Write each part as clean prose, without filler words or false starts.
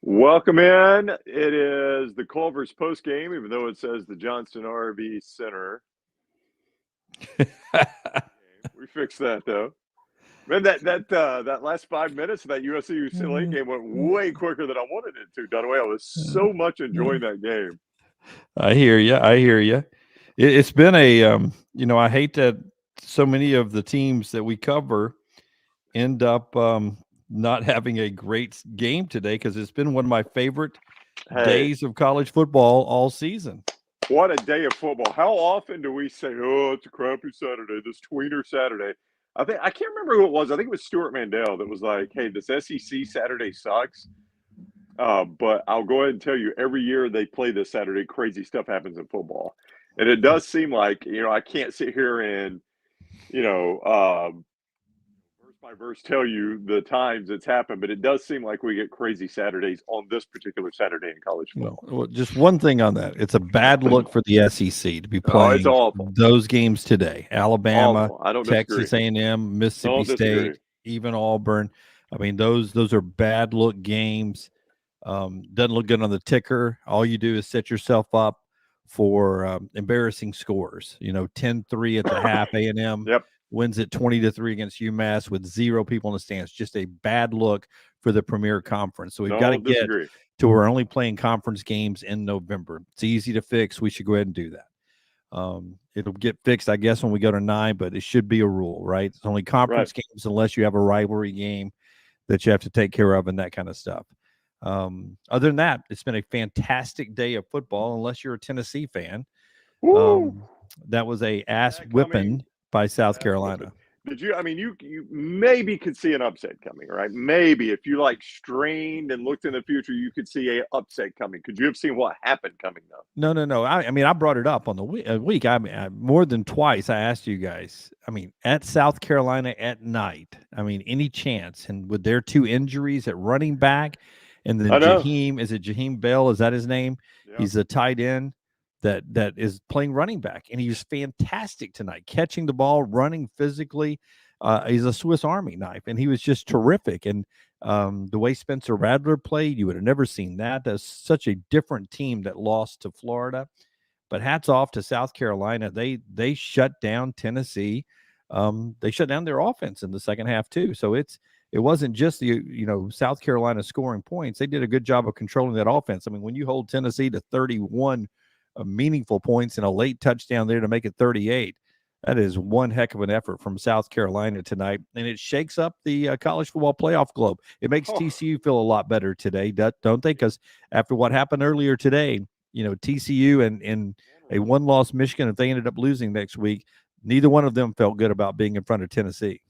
Welcome in. It is the Culver's post game, even though it says the Johnston RV Center. We fixed that though. Man, that last 5 minutes of that USC UCLA game went way quicker than I wanted it to. Dunaway, I was so much enjoying that game. I hear you. It's been I hate that so many of the teams that we cover end up not having a great game today because it's been one of my favorite days of college football all season. What a day of football. How often do we say, oh, it's a crappy Saturday, this tweener Saturday? I can't remember who it was. I think it was Stuart Mandel that was like, hey, this SEC Saturday sucks. But I'll go ahead and tell you, every year they play this Saturday, crazy stuff happens in football. And it does seem like, I can't sit here and, verse by verse tell you the times it's happened, but it does seem like we get crazy Saturdays on this particular Saturday in college football. Well, just one thing on that. It's a bad look for the SEC to be playing those games today. Alabama, Texas A&M, Mississippi State, even Auburn. I mean, those are bad look games. Doesn't look good on the ticker. All you do is set yourself up for embarrassing scores. 10-3 at the half. A&M wins it 20-3 against UMass with 0 people in the stands. Just a bad look for the Premier Conference. So we've got to get to we're only playing conference games in November. It's easy to fix. We should go ahead and do that. It'll get fixed, I guess, when we go to 9, but it should be a rule, right? It's only conference games unless you have a rivalry game that you have to take care of and that kind of stuff. Other than that, it's been a fantastic day of football, unless you're a Tennessee fan. That was a ass whipping by South Carolina. Did you? I mean, you maybe could see an upset coming, right? Maybe if you strained and looked in the future, you could see a upset coming. Could you have seen what happened coming though? No. I mean, I brought it up on the week. I mean, more than twice. I asked you guys. I mean, at South Carolina at night. I mean, any chance? And with their 2 injuries at running back, and then Jaheim Bell? Is that his name? Yep. He's a tight end that is playing running back, and he was fantastic tonight, catching the ball, running physically. He's a Swiss Army knife, and he was just terrific. And the way Spencer Rattler played, you would have never seen that. That's such a different team that lost to Florida. But hats off to South Carolina. They shut down Tennessee. They shut down their offense in the second half too. So it wasn't just South Carolina scoring points. They did a good job of controlling that offense. I mean, when you hold Tennessee to 31 meaningful points and a late touchdown there to make it 38, that is one heck of an effort from South Carolina tonight. And it shakes up the college football playoff globe. It makes TCU feel a lot better today, don't they? Because after what happened earlier today, TCU and a one-loss Michigan, if they ended up losing next week, neither one of them felt good about being in front of Tennessee.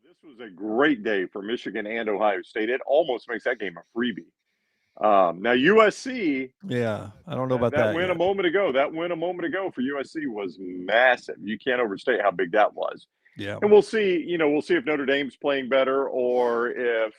This was a great day for Michigan and Ohio State. It almost makes that game a freebie. Now USC, I don't know about that. That win a moment ago for USC was massive. You can't overstate how big that was. Yeah, and we'll see. We'll see if Notre Dame's playing better, or if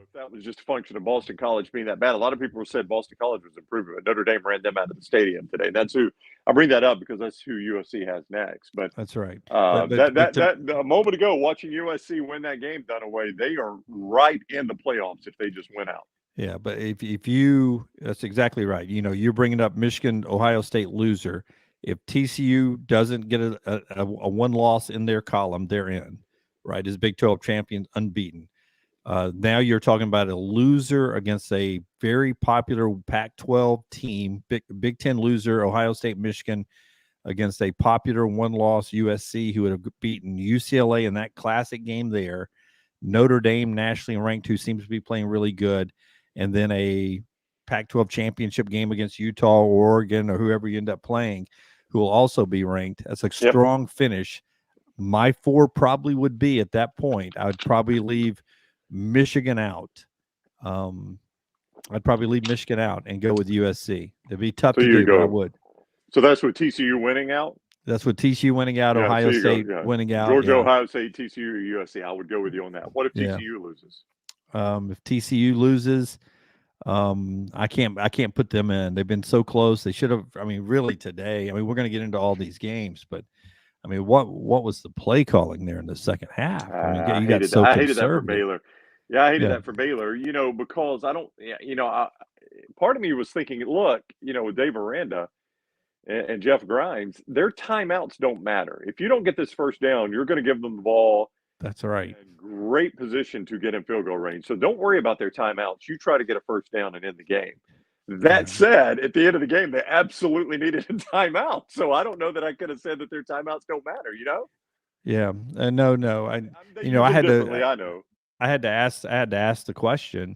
if that was just a function of Boston College being that bad. A lot of people said Boston College was improving, but Notre Dame ran them out of the stadium today. That's who I bring that up because that's who USC has next. But that's right. That a moment ago, watching USC win that game, Dunaway, they are right in the playoffs if they just win out. Yeah, but if you, that's exactly right. You're bringing up Michigan, Ohio State loser. If TCU doesn't get a one loss in their column, they're in, right? As Big 12 champions, unbeaten. Now you're talking about a loser against a very popular Pac-12 team, Big 10 loser, Ohio State, Michigan, against a popular one-loss USC who would have beaten UCLA in that classic game there. Notre Dame, nationally ranked, who seems to be playing really good, and then a Pac-12 championship game against Utah or Oregon or whoever you end up playing, who will also be ranked. That's a strong finish. My 4 probably would be at that point. I would probably leave Michigan out. I'd probably leave Michigan out and go with USC. It'd be tough to do, but I would. So that's with TCU winning out? That's with TCU winning out, Ohio State winning out. Georgia, Ohio State, TCU, or USC. I would go with you on that. What if TCU loses? If TCU loses, I can't put them in. They've been so close. They should have. I mean, really today. I mean, we're going to get into all these games, but I mean, what was the play calling there in the second half? I mean, I hated that for Baylor. Yeah, I hated Yeah, that for Baylor, because I don't, yeah, part of me was thinking, look, with Dave Aranda and Jeff Grimes, their timeouts don't matter. If you don't get this first down, you're going to give them the ball that's in right. a great position to get in field goal range. So don't worry about their timeouts. You try to get a first down and end the game. That Yeah, said, at the end of the game, they absolutely needed a timeout. So I don't know that I could have said that their timeouts don't matter. yeah. No, no. They You know, use I them had differently. to, I know. I had to ask the question.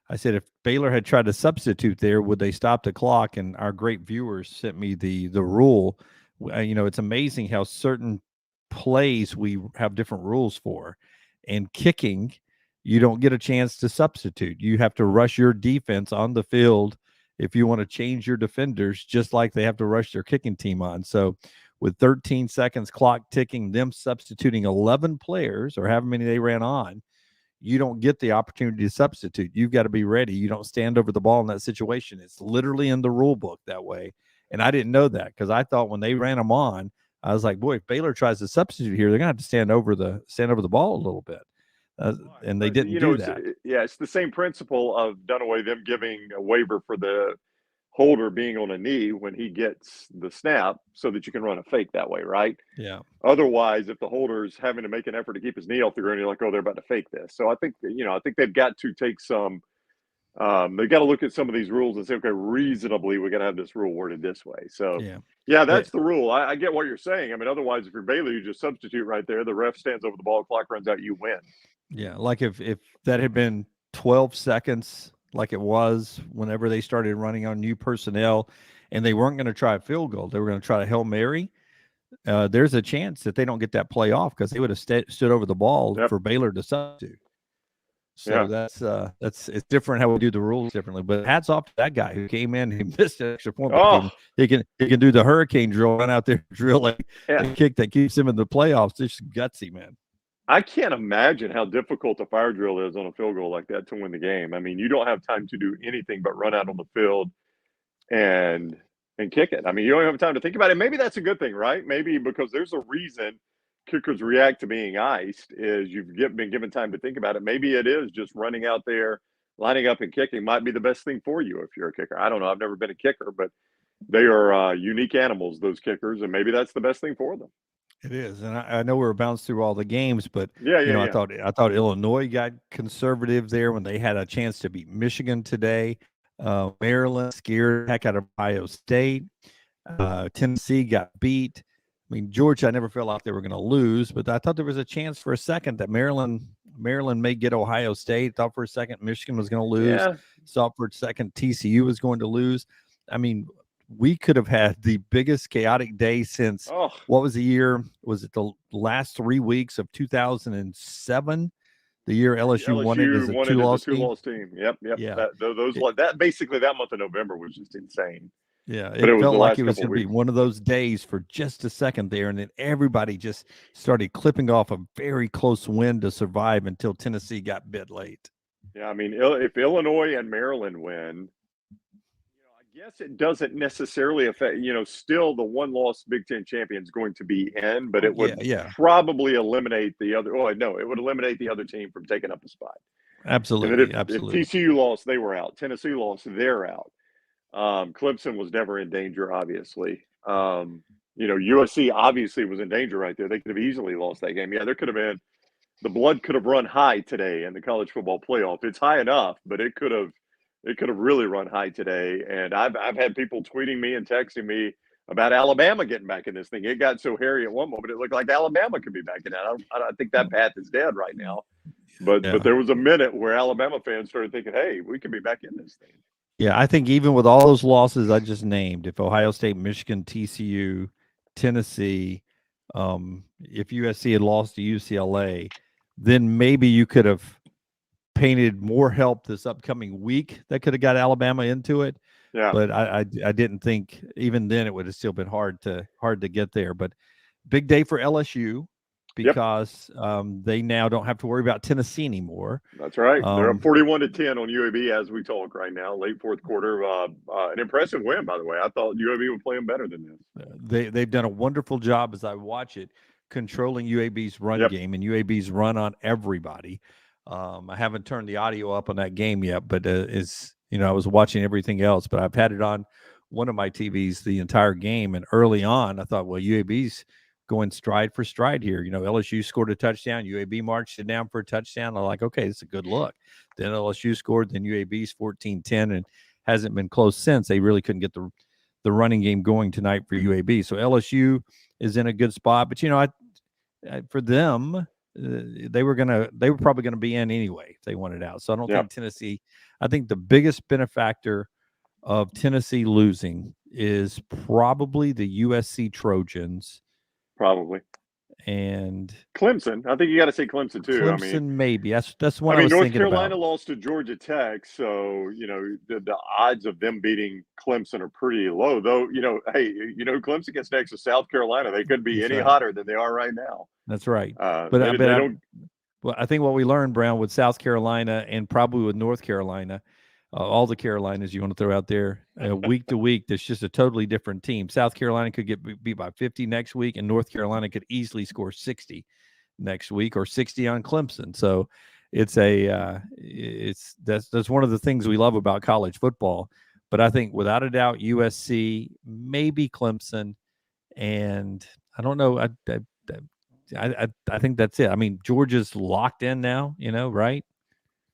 I said, if Baylor had tried to substitute there, would they stop the clock? And our great viewers sent me the rule. You know, it's amazing how certain plays we have different rules for. And kicking, you don't get a chance to substitute. You have to rush your defense on the field if you want to change your defenders, just like they have to rush their kicking team on. So, with 13 seconds clock ticking, them substituting 11 players or however many they ran on, you don't get the opportunity to substitute. You've got to be ready. You don't stand over the ball in that situation. It's literally in the rule book that way. And I didn't know that because I thought when they ran them on, I was like, boy, if Baylor tries to substitute here, they're gonna have to stand over the ball a little bit. Right, And they but didn't do it's that. yeah, it's the same principle of Dunaway them giving a waiver for the holder being on a knee when he gets the snap, so that you can run a fake that way, right? Yeah. Otherwise, if the holder's having to make an effort to keep his knee off the ground, you're like, oh, they're about to fake this. So I think they've got to take some. They've got to look at some of these rules and say, okay, reasonably, we're going to have this rule worded this way. So, Yeah. yeah, It, that's the rule. I get what you're saying. I mean, otherwise, if you're Baylor, you just substitute right there. The ref stands over the ball, clock runs out, you win. yeah. Like if that had been 12 seconds like it was whenever they started running on new personnel and they weren't going to try a field goal, they were going to try a Hail Mary. There's a chance that they don't get that play off because they would have stood over the ball Yep. for Baylor to substitute. So Yeah. that's it's different how we do the rules differently. But hats off to that guy who came in, he missed an extra point, but Oh, he can do the hurricane drill, run out there, drill yeah. a kick that keeps him in the playoffs. It's gutsy, man. I can't imagine how difficult a fire drill is on a field goal like that to win the game. I mean, you don't have time to do anything but run out on the field and kick it. I mean, you don't have time to think about it. Maybe that's a good thing, right? Maybe because there's a reason kickers react to being iced is been given time to think about it. Maybe it is just running out there, lining up and kicking might be the best thing for you if you're a kicker. I don't know. I've never been a kicker, but they are unique animals, those kickers, and maybe that's the best thing for them. It is, and I know we're bounced through all the games, but Yeah, you yeah, know, yeah. I thought Illinois got conservative there when they had a chance to beat Michigan today. Maryland scared the heck out of Ohio State. Tennessee got beat. I mean, Georgia, I never felt like they were going to lose, but I thought there was a chance for a second that Maryland may get Ohio State. Thought for a second Michigan was going to lose. Yeah. Thought for a second TCU was going to lose. I mean, we could have had the biggest chaotic day since Oh, what was the year? Was it the last 3 weeks of 2007? The year LSU won it LSU as a won it as a two-loss team. two-loss team. Yep, yep. Yeah, Those it, that basically that month of November was just insane. yeah. But it It was the felt like last it was couple of going to be weeks. one of those days for just a second there, and then everybody just started clipping off a very close win to survive until Tennessee got bit late. Yeah, I mean, if Illinois and Maryland win, I guess it doesn't necessarily affect. Still the one-loss Big Ten champion is going to be in, but Oh it yeah, would yeah, probably eliminate the other. Oh no, it would eliminate the other team from taking up a spot. And then absolutely, if absolutely. TCU lost, they were out. Tennessee lost, they're out. Clemson was never in danger, obviously. USC obviously was in danger right there. They could have easily lost that game. Yeah, there could have been the blood could have run high today in the college football playoff. It's high enough, but it could have really run high today. And I've had people tweeting me and texting me about Alabama getting back in this thing. It got so hairy at one moment it looked like Alabama could be back in it. I think that path is dead right now. But Yeah. there was a minute where Alabama fans started thinking, hey, we could be back in this thing. Yeah, I think even with all those losses I just named, if Ohio State, Michigan, TCU, Tennessee, if USC had lost to UCLA, then maybe you could have painted more help this upcoming week that could have got Alabama into it. Yeah. But I didn't think even then it would have still been hard to get there. But big day for LSU Yep. because they now don't have to worry about Tennessee anymore. That's right. They're up Um, 41-10 on UAB as we talk right now. Late fourth quarter. An impressive win, by the way. I thought UAB would play them better than this. they've done a wonderful job as I watch it controlling UAB's run Yep. game and UAB's run on everybody. I haven't turned the audio up on that game yet, but I was watching everything else, but I've had it on one of my TVs the entire game. And early on, I thought, well, UAB's going stride for stride here. LSU scored a touchdown. UAB marched it down for a touchdown. I'm like, okay, it's a good look. Then LSU scored. Then UAB's 14-10 and hasn't been close since. They really couldn't get the running game going tonight for UAB. So LSU is in a good spot. But, for them, they were probably gonna be in anyway if they wanted out. So I don't think Tennessee. I think the biggest benefactor of Tennessee losing is probably the USC Trojans. Probably. And Clemson. I think you got to say Clemson too. Clemson, maybe that's one I was North thinking Carolina about. lost to Georgia Tech, so the odds of them beating Clemson are pretty low. Though hey, Clemson gets next to South Carolina. They could be any hotter than they are right now. That's right. But They don't. Well, I think what we learned, Brown, with South Carolina and probably with North Carolina, all the Carolinas you want to throw out there, week to week, there's just a totally different team. South Carolina could get beat by 50 next week, and North Carolina could easily score 60 next week or 60 on Clemson. So that's one of the things we love about college football. But I think without a doubt, USC, maybe Clemson, and I don't know. I think that's it. I mean, Georgia's locked in now, right?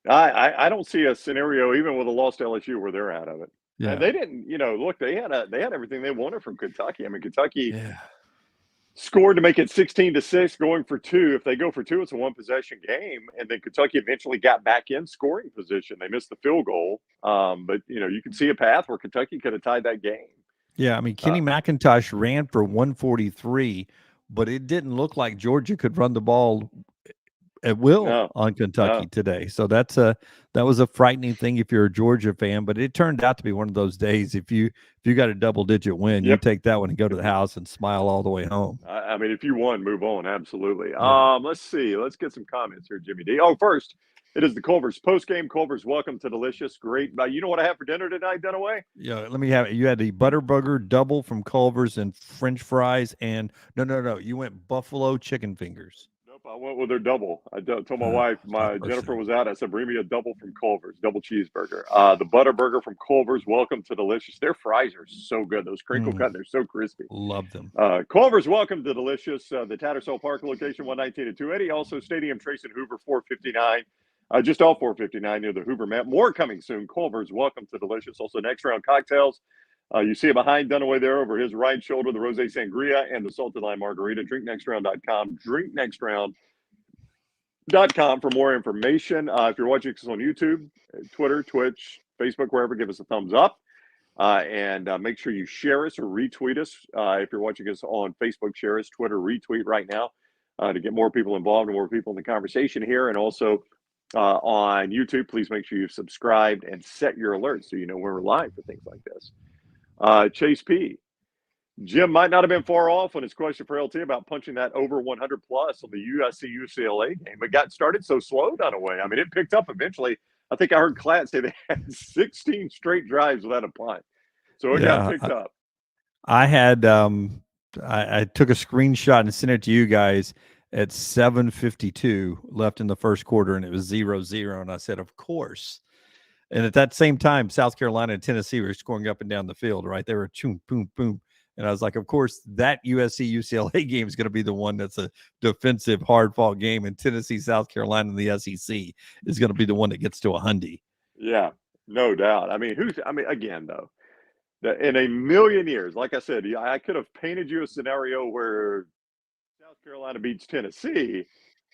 I don't see a scenario even with a lost LSU where they're out of it. Yeah. And they didn't, look, they had everything they wanted from Kentucky. I mean, Kentucky scored to make it 16-6, going for 2. If they go for 2, it's a one possession game. And then Kentucky eventually got back in scoring position. They missed the field goal. But you can see a path where Kentucky could have tied that game. Yeah, I mean, Kenny McIntosh ran for 143, but it didn't look like Georgia could run the ball at will on Kentucky today. So that was a frightening thing if you're a Georgia fan, but it turned out to be one of those days. If you got a double-digit win, you take that one and go to the house and smile all the way home. I mean, if you won, move on. Absolutely. Yeah. Let's see. Let's get some comments here, Jimmy D. Oh, first, it is the Culver's postgame. Culver's, welcome to Delicious. Great. You know what I have for dinner tonight, Dunaway? Yeah, let me have it. You had the butter burger double from Culver's and French fries, and no. You went buffalo chicken fingers. Nope, I went with their double. I told my wife, Jennifer was out. I said, bring me a double from Culver's, double cheeseburger. The butter burger from Culver's, welcome to Delicious. Their fries are so good. Those crinkle cut, they're so crispy. Love them. Culver's, welcome to Delicious. The Tattersall Park location, 119 and 280. Also, Stadium Trace and Hoover, 459. Just off 459 near the Hoover map. More coming soon. Culver's, welcome to Delicious. Also, next round cocktails. You see it behind Dunaway there over his right shoulder, the Rosé Sangria and the Salted Lime Margarita. DrinkNextRound.com. DrinkNextRound.com for more information. If you're watching us on YouTube, Twitter, Twitch, Facebook, wherever, give us a thumbs up. And make sure you share us or retweet us. If you're watching us on Facebook, share us, Twitter, retweet right now to get more people involved and more people in the conversation here. And also on YouTube, please make sure you've subscribed and set your alerts so you know when we're live for things like this. Chase P. Jim might not have been far off on his question for LT about punching that over 100 plus on the USC UCLA game. It got started so slow, Dunaway. I mean, it picked up eventually. I think I heard Klatt say they had 16 straight drives without a punt. So it got picked up. I had I took a screenshot and sent it to you guys at 7:52 left in the first quarter, and it was 0-0. And I said, of course. And at that same time, South Carolina and Tennessee were scoring up and down the field, right? They were choom, boom, boom. And I was like, of course, that USC-UCLA game is going to be the one that's a defensive, hard-fought game. And Tennessee, South Carolina, and the SEC is going to be the one that gets to 100. Yeah, no doubt. I mean, again, though, in a million years, like I said, I could have painted you a scenario where South Carolina beats Tennessee,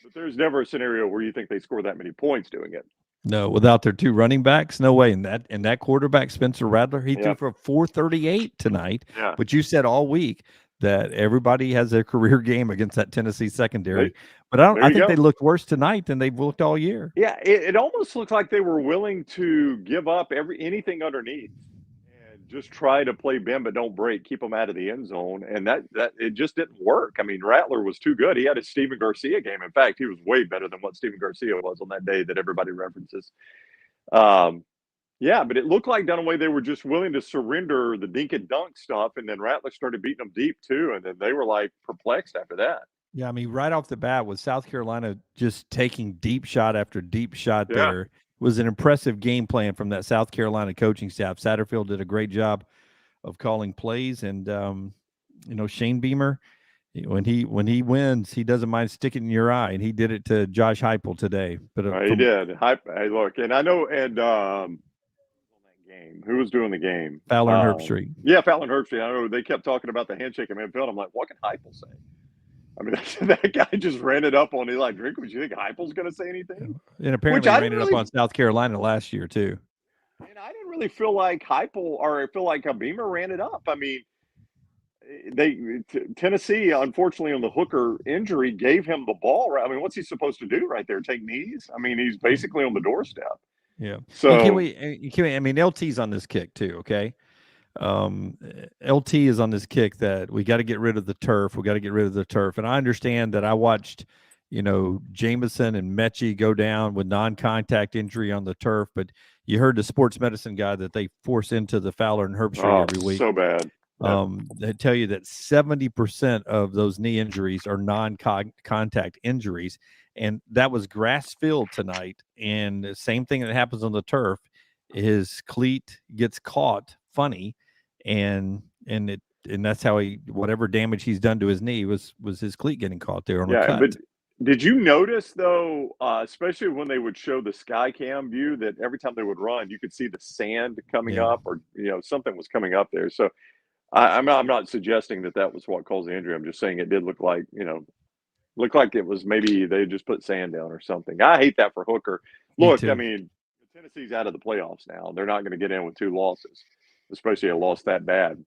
but there's never a scenario where you think they score that many points doing it. No, without their two running backs, no way. And that quarterback, Spencer Rattler, he threw for 438 tonight. Yeah. But you said all week that everybody has their career game against that Tennessee secondary. But I think they looked worse tonight than they've looked all year. Yeah, it almost looked like they were willing to give up anything underneath and just try to play bend but don't break, keep them out of the end zone. And that it just didn't work. I mean, Rattler was too good. He had a Steven Garcia game. In fact, he was way better than what Steven Garcia was on that day that everybody references. Yeah, but it looked like Dunaway they were just willing to surrender the dink and dunk stuff, and then Rattler started beating them deep too, and then they were like perplexed after that. Yeah, I mean, right off the bat, with South Carolina just taking deep shot after deep shot Yeah. there, was an impressive game plan from that South Carolina coaching staff. Satterfield did a great job of calling plays, and Shane Beamer, when he wins, he doesn't mind sticking in your eye, and he did it to Josh Heupel today. But He from did. Hey, look, and I know, and game. Who was doing the game? Fowler and Herbstreit. Yeah, Fallon Herbstreit. I know they kept talking about the handshake in midfield. I'm like, what can Heupel say? I mean, that guy just ran it up on Eli Drinkwitz. You think Heupel's going to say anything? And Which apparently I ran didn't it up really, on South Carolina last year too. and I didn't really feel like Heupel or I feel like Beamer ran it up. I mean, Tennessee, unfortunately, on the Hooker injury, gave him the ball. I mean, what's he supposed to do right there? Take knees? I mean, he's basically on the doorstep. Yeah. And So, I mean, LT's on this kick too, okay? LT is on this kick that we got to get rid of the turf. We got to get rid of the turf. And I understand that I watched, Jameson and Mechie go down with non-contact injury on the turf, but you heard the sports medicine guy that they force into the Fowler and Herbstreit every week. so bad. They tell you that 70% of those knee injuries are non-contact injuries, and that was grass field tonight. And the same thing that happens on the turf, his cleat gets caught funny, and that's how whatever damage he's done to his knee was his cleat getting caught there on a cut. But did you notice though, especially when they would show the sky cam view, that every time they would run, you could see the sand coming up, or something was coming up there. So I'm not suggesting that was what caused the injury. I'm just saying it did look like it was maybe they just put sand down or something. I hate that for Hooker. Look, I mean, Tennessee's out of the playoffs now. They're not going to get in with 2 losses, especially a loss that bad.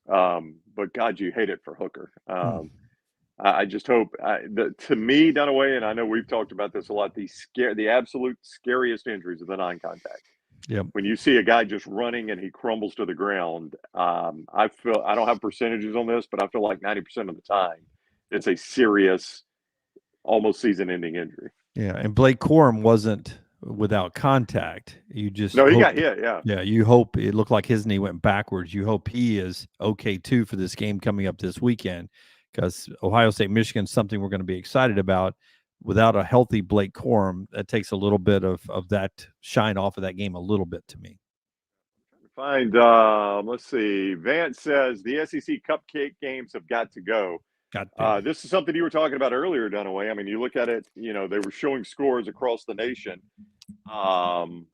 But God, you hate it for Hooker. I just hope to me, Dunaway, and I know we've talked about this a lot, the absolute scariest injuries are the non-contact. Yep. When you see a guy just running and he crumbles to the ground, I don't have percentages on this, but I feel like 90% of the time it's a serious, almost season-ending injury. Yeah, and Blake Corum wasn't without contact. You just he got hit. Yeah, you hope it looked like his knee went backwards. You hope he is okay too for this game coming up this weekend, because Ohio State Michigan is something we're going to be excited about. Without a healthy Blake Corum, that takes a little bit of that shine off of that game a little bit to me. Find let's see. Vance says the SEC cupcake games have got to go. This is something you were talking about earlier, Dunaway. I mean, you look at it, they were showing scores across the nation. You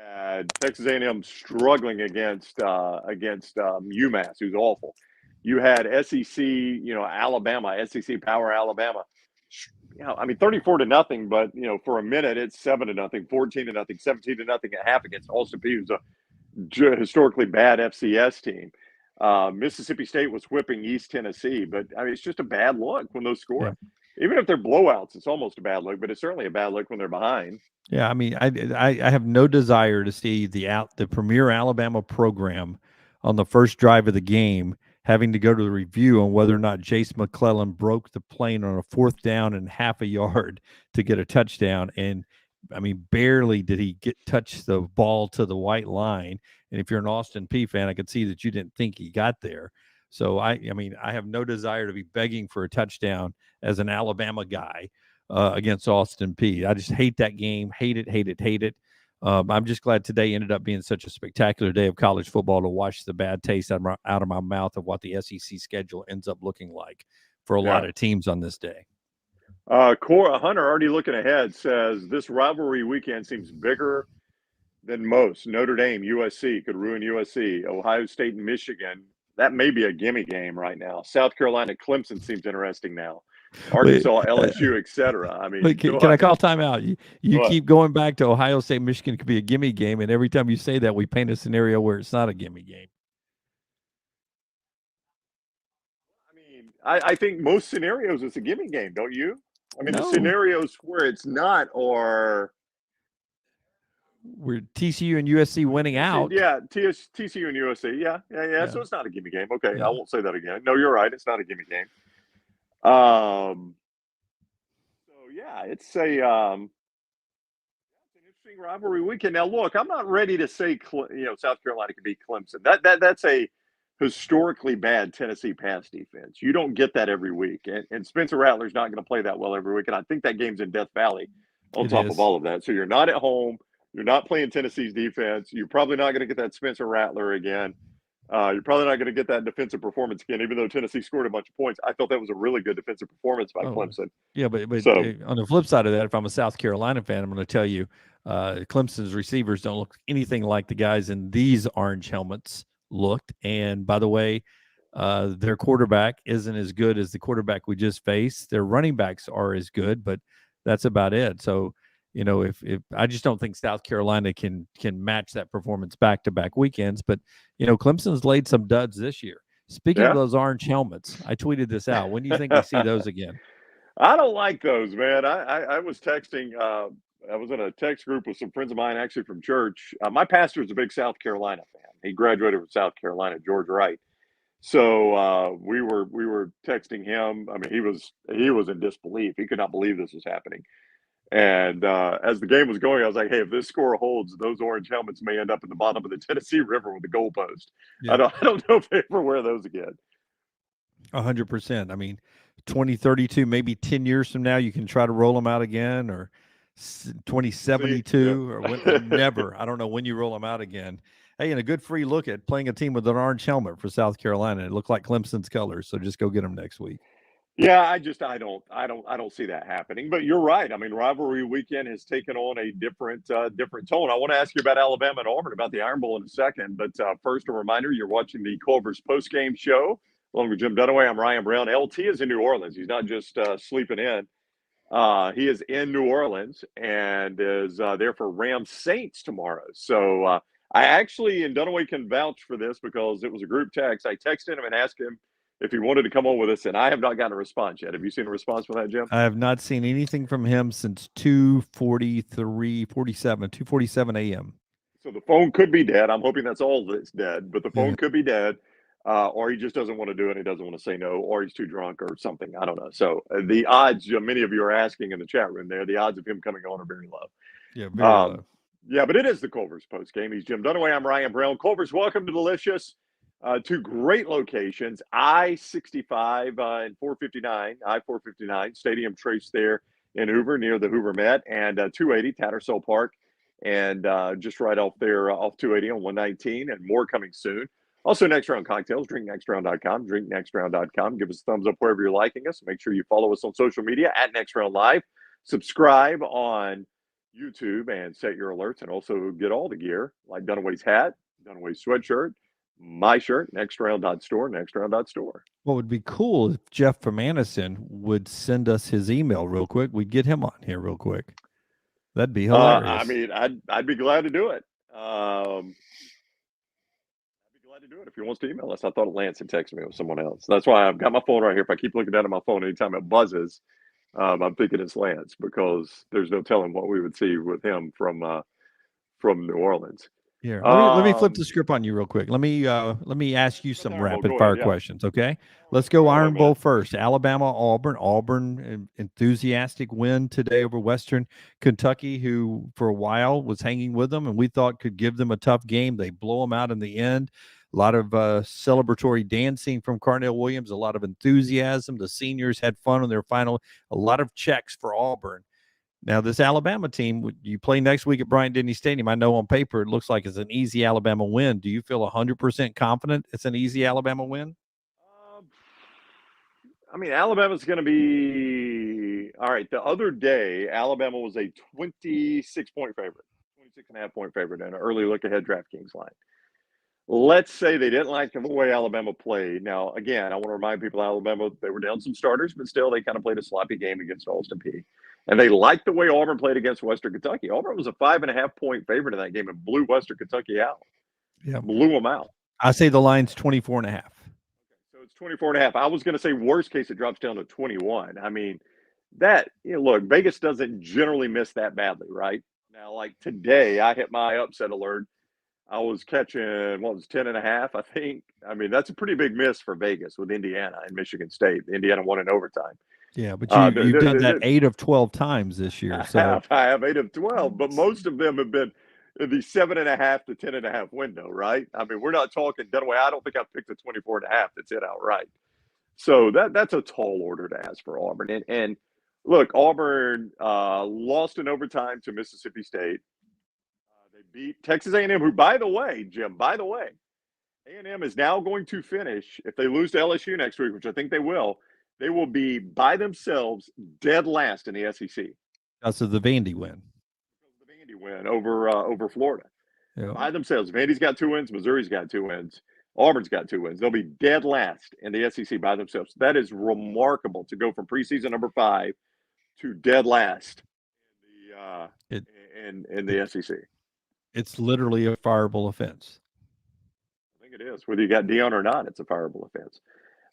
had Texas A&M struggling against UMass, who's awful. You had SEC, Alabama, SEC Power Alabama. I mean, 34-0, but for a minute it's 7-0, 14-0, 17-0 at half against Austin Peay, who's a historically bad FCS team. Mississippi State was whipping East Tennessee, but I mean, it's just a bad look when those score. Yeah. Even if they're blowouts, it's almost a bad look, but it's certainly a bad look when they're behind. Yeah, I mean, I have no desire to see the premier Alabama program on the first drive of the game having to go to the review on whether or not Jace McClellan broke the plane on a 4th down and half a yard to get a touchdown. And I mean, barely did he touch the ball to the white line. And if you're an Austin Peay fan, I could see that you didn't think he got there. So I mean, I have no desire to be begging for a touchdown as an Alabama guy against Austin Peay. I just hate that game. Hate it. I'm just glad today ended up being such a spectacular day of college football to wash the bad taste out of my mouth of what the SEC schedule ends up looking like for a lot of teams on this day. Cora Hunter, already looking ahead, says this rivalry weekend seems bigger than most. Notre Dame, USC could ruin USC. Ohio State and Michigan, that may be a gimme game right now. South Carolina, Clemson seems interesting now. Arkansas, LSU, etc. I mean, can I call timeout? You keep going back to Ohio State, Michigan could be a gimme game, and every time you say that, we paint a scenario where it's not a gimme game. I mean, I think most scenarios it's a gimme game, don't you? I mean, the scenarios where it's not are where TCU and USC winning out. Yeah, TCU and USC. Yeah. So it's not a gimme game. Okay, I won't say that again. No, you're right. It's not a gimme game. So yeah, it's an interesting rivalry weekend. Now, look, I'm not ready to say South Carolina could beat Clemson. historically bad Tennessee pass defense. You don't get that every week. And Spencer Rattler's not going to play that well every week. And I think that game's in Death Valley on It top of is. all of that. So you're not at home. You're not playing Tennessee's defense. You're probably not going to get that Spencer Rattler again. You're probably not going to get that defensive performance again, even though Tennessee scored a bunch of points. I thought that was a really good defensive performance by Oh, Clemson. yeah, but So, on the flip side of that, if I'm a South Carolina fan, I'm going to tell you, Clemson's receivers don't look anything like the guys in these orange helmets looked. And by the way, their quarterback isn't as good as the quarterback we just faced. Their running backs are as good, but that's about it. So, if I just don't think South Carolina can match that performance back to back weekends. But Clemson's laid some duds this year. Speaking of yeah. those orange helmets, I tweeted this out. When do you think we see those again? I don't like those, man. I was texting. I was in a text group with some friends of mine, actually from church. My pastor is a big South Carolina fan. He graduated from South Carolina, George Wright. So we were texting him. I mean, he was in disbelief. He could not believe this was happening. And as the game was going, I was like, "Hey, if this score holds, those orange helmets may end up in the bottom of the Tennessee River with the goalpost. I Yeah, don't know if they ever wear those again." 100%. I mean, 2032, maybe 10 years from now, you can try to roll them out again, or We'll see. Yeah. 2072, or never. I don't know when you roll them out again. Hey, and a good free look at playing a team with an orange helmet for South Carolina. It looked like Clemson's colors, so just go get them next week. Yeah, I don't see that happening. But you're right. I mean, rivalry weekend has taken on a different tone. I want to ask you about Alabama and Auburn, about the Iron Bowl in a second. But first, a reminder: you're watching the Culver's post game show along with Jim Dunaway. I'm Ryan Brown. LT is in New Orleans. He's not just sleeping in. He is in New Orleans and is there for Rams Saints tomorrow. So I actually, and Dunaway can vouch for this because it was a group text. I texted him and asked him if he wanted to come on with us, and I have not gotten a response yet. Have you seen a response from that, Jim? I have not seen anything from him since 2:43, 47, 2:47 a.m. So the phone could be dead. I'm hoping that's all that's dead, but the Yeah. phone could be dead. Or he just doesn't want to do it. He doesn't want to say no, or he's too drunk or something. I don't know. So the odds, many of you are asking in the chat room there, the odds of him coming on are very low. Yeah, very low. Yeah, but it is the Culver's post game. He's Jim Dunaway. I'm Ryan Brown. Culver's, welcome to Delicious. Two great locations, I-65 and 459, I-459, Stadium Trace there in Hoover, near the Hoover Met, and 280, Tattersall Park, and just right off there, off 280 on 119, and more coming soon. Also, Next Round Cocktails, drinknextround.com, drinknextround.com. Give us a thumbs up wherever you're liking us. Make sure you follow us on social media at Next Round Live. Subscribe on YouTube and set your alerts, and also get all the gear like Dunaway's hat, Dunaway's sweatshirt, my shirt, nextround.store, nextround.store. What would be cool if Jeff from Anison would send us his email real quick. We'd get him on here real quick. That'd be hilarious. I mean, I'd be glad to do it. I'd be glad to do it if he wants to email us. I thought Lance had texted me with someone else. That's why I've got my phone right here. If I keep looking down at my phone anytime it buzzes, I'm thinking it's Lance because there's no telling what we would see with him from New Orleans. Here, let me flip the script on you real quick. Let me ask you some rapid fire questions, okay? Let's go Iron Bowl first. Alabama, Auburn. Auburn, enthusiastic win today over Western Kentucky, who for a while was hanging with them and we thought could give them a tough game. They blow them out in the end. A lot of celebratory dancing from Carnell Williams, a lot of enthusiasm. The seniors had fun on their final. A lot of checks for Auburn. Now, this Alabama team, you play next week at Bryant-Denny Stadium. I know on paper it looks like it's an easy Alabama win. Do you feel 100% confident it's an easy Alabama win? I mean, Alabama's going to be all right. The other day, Alabama was a 26-point favorite, 26.5-point favorite in an early look ahead DraftKings line. Let's say they didn't like the way Alabama played. Now, again, I want to remind people Alabama, they were down some starters, but still they kind of played a sloppy game against Austin Peay. And they liked the way Auburn played against Western Kentucky. Auburn was a 5.5-point favorite in that game and blew Western Kentucky out. Yeah. Blew them out. I say the line's 24.5. Okay, so it's 24.5. I was going to say worst case, it drops down to 21. I mean, look, Vegas doesn't generally miss that badly, right? Now, like today, I hit my upset alert. I was catching, 10.5, I think. I mean, that's a pretty big miss for Vegas with Indiana and Michigan State. Indiana won in overtime. Yeah, but you've done that 8 of 12 times this year. So I have 8 of 12, but most of them have been in the 7.5 to 10.5 window, right? I mean, we're not talking Dunaway. I don't think I've picked a 24.5 that's it outright. So that's a tall order to ask for Auburn. And look, Auburn lost in overtime to Mississippi State. They beat Texas A&M, who, by the way, Jim, by the way, A&M is now going to finish, if they lose to LSU next week, which I think they will be by themselves dead last in the SEC. Because of the Vandy win. The Vandy win over Florida. Yeah. By themselves. Vandy's got 2 wins. Missouri's got 2 wins. Auburn's got 2 wins. They'll be dead last in the SEC by themselves. That is remarkable to go from preseason number 5 to dead last in the SEC. It's literally a fireable offense. I think it is. Whether you got Dion or not, it's a fireable offense.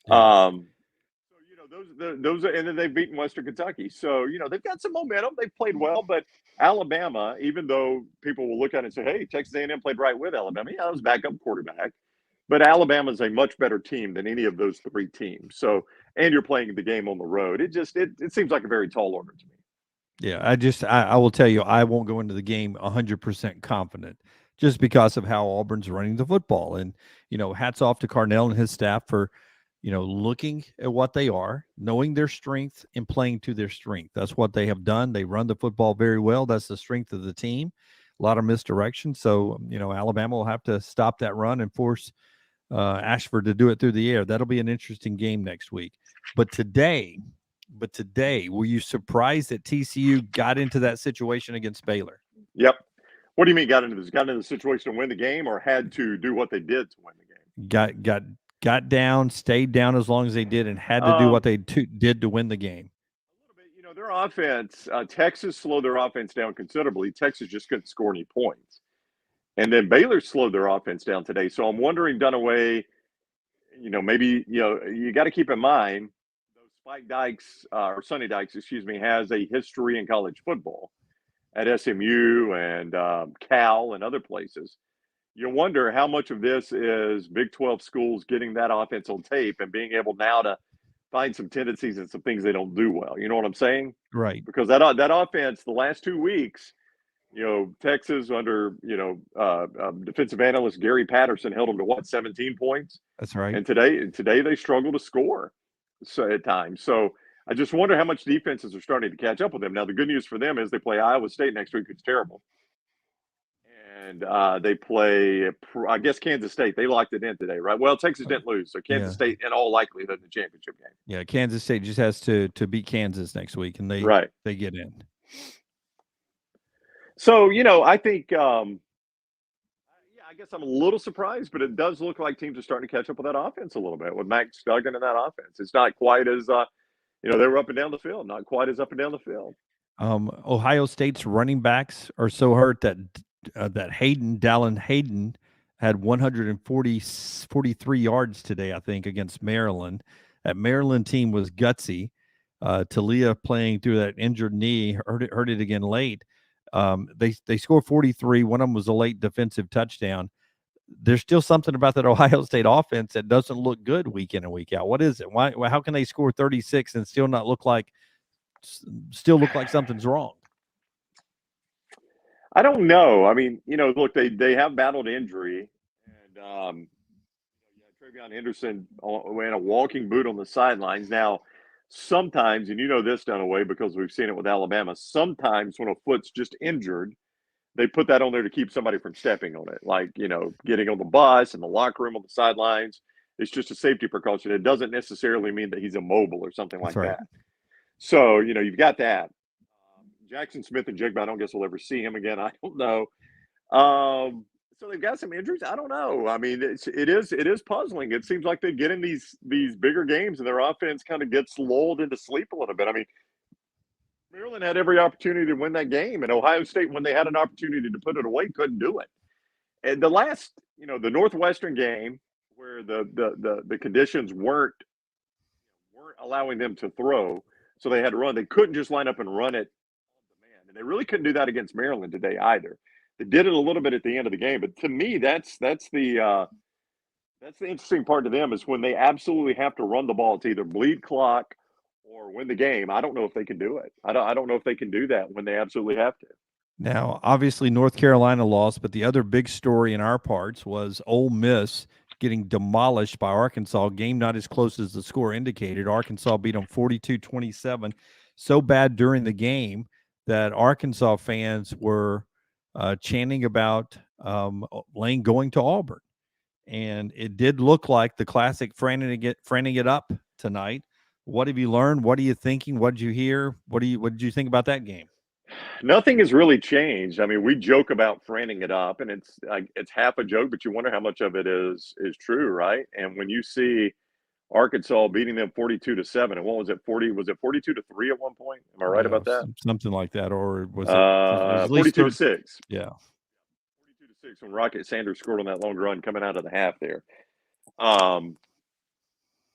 Yeah. So, those are, and then they've beaten Western Kentucky. So, they've got some momentum. They've played well, but Alabama, even though people will look at it and say, hey, Texas A&M played right with Alabama. Yeah, it was backup quarterback. But Alabama is a much better team than any of those 3 teams. So, and you're playing the game on the road. It seems like a very tall order to me. Yeah, I will tell you, I won't go into the game 100% confident just because of how Auburn's running the football. And, hats off to Carnell and his staff for, looking at what they are, knowing their strength and playing to their strength. That's what they have done. They run the football very well. That's the strength of the team. A lot of misdirection. So, Alabama will have to stop that run and force Ashford to do it through the air. That'll be an interesting game next week. But today, were you surprised that TCU got into that situation against Baylor? Yep. What do you mean got into this? Got into the situation to win the game, or had to do what they did to win the game? Got down, stayed down as long as they did, and had to do what they did to win the game. A little bit. Their offense, Texas slowed their offense down considerably. Texas just couldn't score any points. And then Baylor slowed their offense down today. So I'm wondering, Dunaway, maybe, you got to keep in mind, those Spike Dykes, or Sonny Dykes, excuse me, has a history in college football at SMU and Cal and other places. You wonder how much of this is Big 12 schools getting that offense on tape and being able now to find some tendencies and some things they don't do well. You know what I'm saying? Right. Because that offense, the last 2 weeks, Texas under, defensive analyst Gary Patterson held them to 17 points. That's right. And today they struggle to score at times. So I just wonder how much defenses are starting to catch up with them. Now, the good news for them is they play Iowa State next week. It's terrible. And they play, I guess, Kansas State. They locked it in today, right? Well, Texas didn't lose. So Kansas State, in all likelihood, in the championship game. Yeah, Kansas State just has to beat Kansas next week, and they get in. So, I think, I guess I'm a little surprised, but it does look like teams are starting to catch up with that offense a little bit with Max Duggan and that offense. It's not quite as, they were up and down the field, not quite as up and down the field. Ohio State's running backs are so hurt that Dallin Hayden had 143 yards today, I think, against Maryland. That Maryland team was gutsy. Talia playing through that injured knee, hurt it again late. They scored 43. One of them was a late defensive touchdown. There's still something about that Ohio State offense that doesn't look good week in and week out. What is it? How can they score 36 and still look like something's wrong? I don't know. I mean, look, they have battled injury, and Travion Henderson ran a walking boot on the sidelines. Now, sometimes, and this Dunaway because we've seen it with Alabama, sometimes when a foot's just injured, they put that on there to keep somebody from stepping on it, like, getting on the bus and the locker room on the sidelines. It's just a safety precaution. It doesn't necessarily mean that he's immobile or something like that. So, you've got that. Jackson Smith and Jigba, I don't guess we'll ever see him again. I don't know. So they've got some injuries. I don't know. I mean, it is puzzling. It seems like they get in these bigger games and their offense kind of gets lulled into sleep a little bit. I mean, Maryland had every opportunity to win that game, and Ohio State, when they had an opportunity to put it away, couldn't do it. And the last, the Northwestern game where the conditions weren't allowing them to throw, so they had to run. They couldn't just line up and run it on demand, and they really couldn't do that against Maryland today either. They did it a little bit at the end of the game, but to me, that's the interesting part to them is when they absolutely have to run the ball to either bleed clock or win the game. I don't know if they can do it. I don't know if they can do that when they absolutely have to. Now, obviously, North Carolina lost, but the other big story in our parts was Ole Miss getting demolished by Arkansas. Game not as close as the score indicated. Arkansas beat them 42-27. So bad during the game that Arkansas fans were chanting about Lane going to Auburn. And it did look like the classic framing it up tonight. What have you learned? What are you thinking? What did you hear? What did you think about that game? Nothing has really changed. I mean, we joke about framing it up, and it's half a joke, but you wonder how much of it is true, right? And when you see Arkansas beating them 42-7, and what was it, 40? Was it 42-3 at one point? Am I right Yeah, about that? something like that, or was it at least 42-6. Yeah, 42-6 when Rocket Sanders scored on that long run coming out of the half there. Um,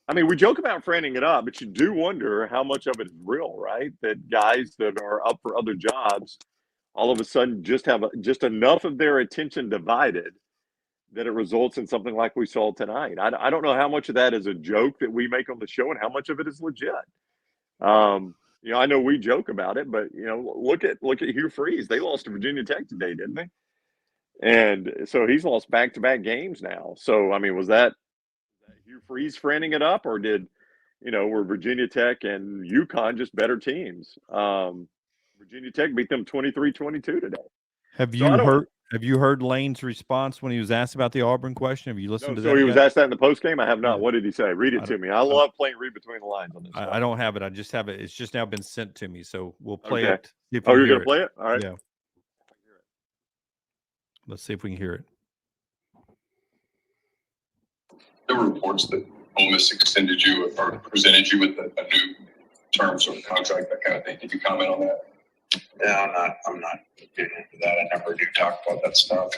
I mean, we joke about framing it up, but you do wonder how much of it is real, right? That guys that are up for other jobs all of a sudden just have just enough of their attention divided that it results in something like we saw tonight. I don't know how much of that is a joke that we make on the show and how much of it is legit. I know we joke about it, but look at Hugh Freeze. They lost to Virginia Tech today, didn't they? And so he's lost back-to-back games now. So I mean, was that Hugh Freeze framing it up, or were Virginia Tech and UConn just better teams? Virginia Tech beat them 23-22 today. Have So I you don't know. heard Lane's response when he was asked about the Auburn question? Have you listened to So that he was yet? asked that in the post game. I have not. Yeah. What did he say? Read it to me. I love playing read between the lines on this stuff. I don't have it. I just have it. It's just now been sent to me, so we'll play Okay. it. See if Oh, we you're hear gonna play it? All right. Yeah. Let's see if we can hear it. There were reports that Ole Miss extended you or presented you with a new terms of contract, that kind of thing. Did you comment on that? Yeah, I'm not getting into that. I never do talk about that stuff.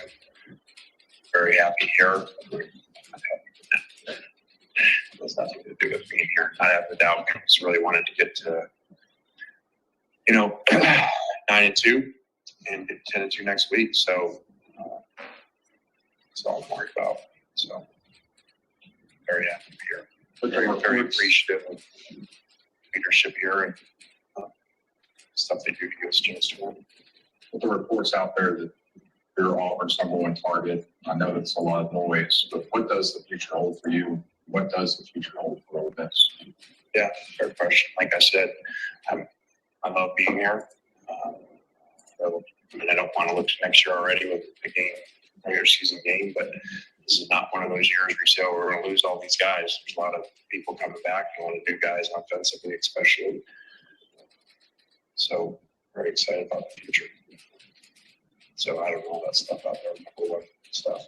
Very happy here. It has nothing to do with being here. I have the doubt. I just really wanted to get to, 9-2 and get 10-2 next week. So that's all I'm worried about. So very happy to be here. We're very appreciative of leadership here and stuff they do to give us a chance to win. With the reports out there that you're Auburn's number one target, I know that's a lot of noise, but what does the future hold for you? What does the future hold for Ole Miss? Yeah, fair question. Like I said, I love being here. I don't want to look to next year already with the regular season game, but this is not one of those years where you say, we're going to lose all these guys. There's a lot of people coming back, a lot of new guys offensively, especially. So very excited about the future. So I don't know all that stuff out there, number one stuff.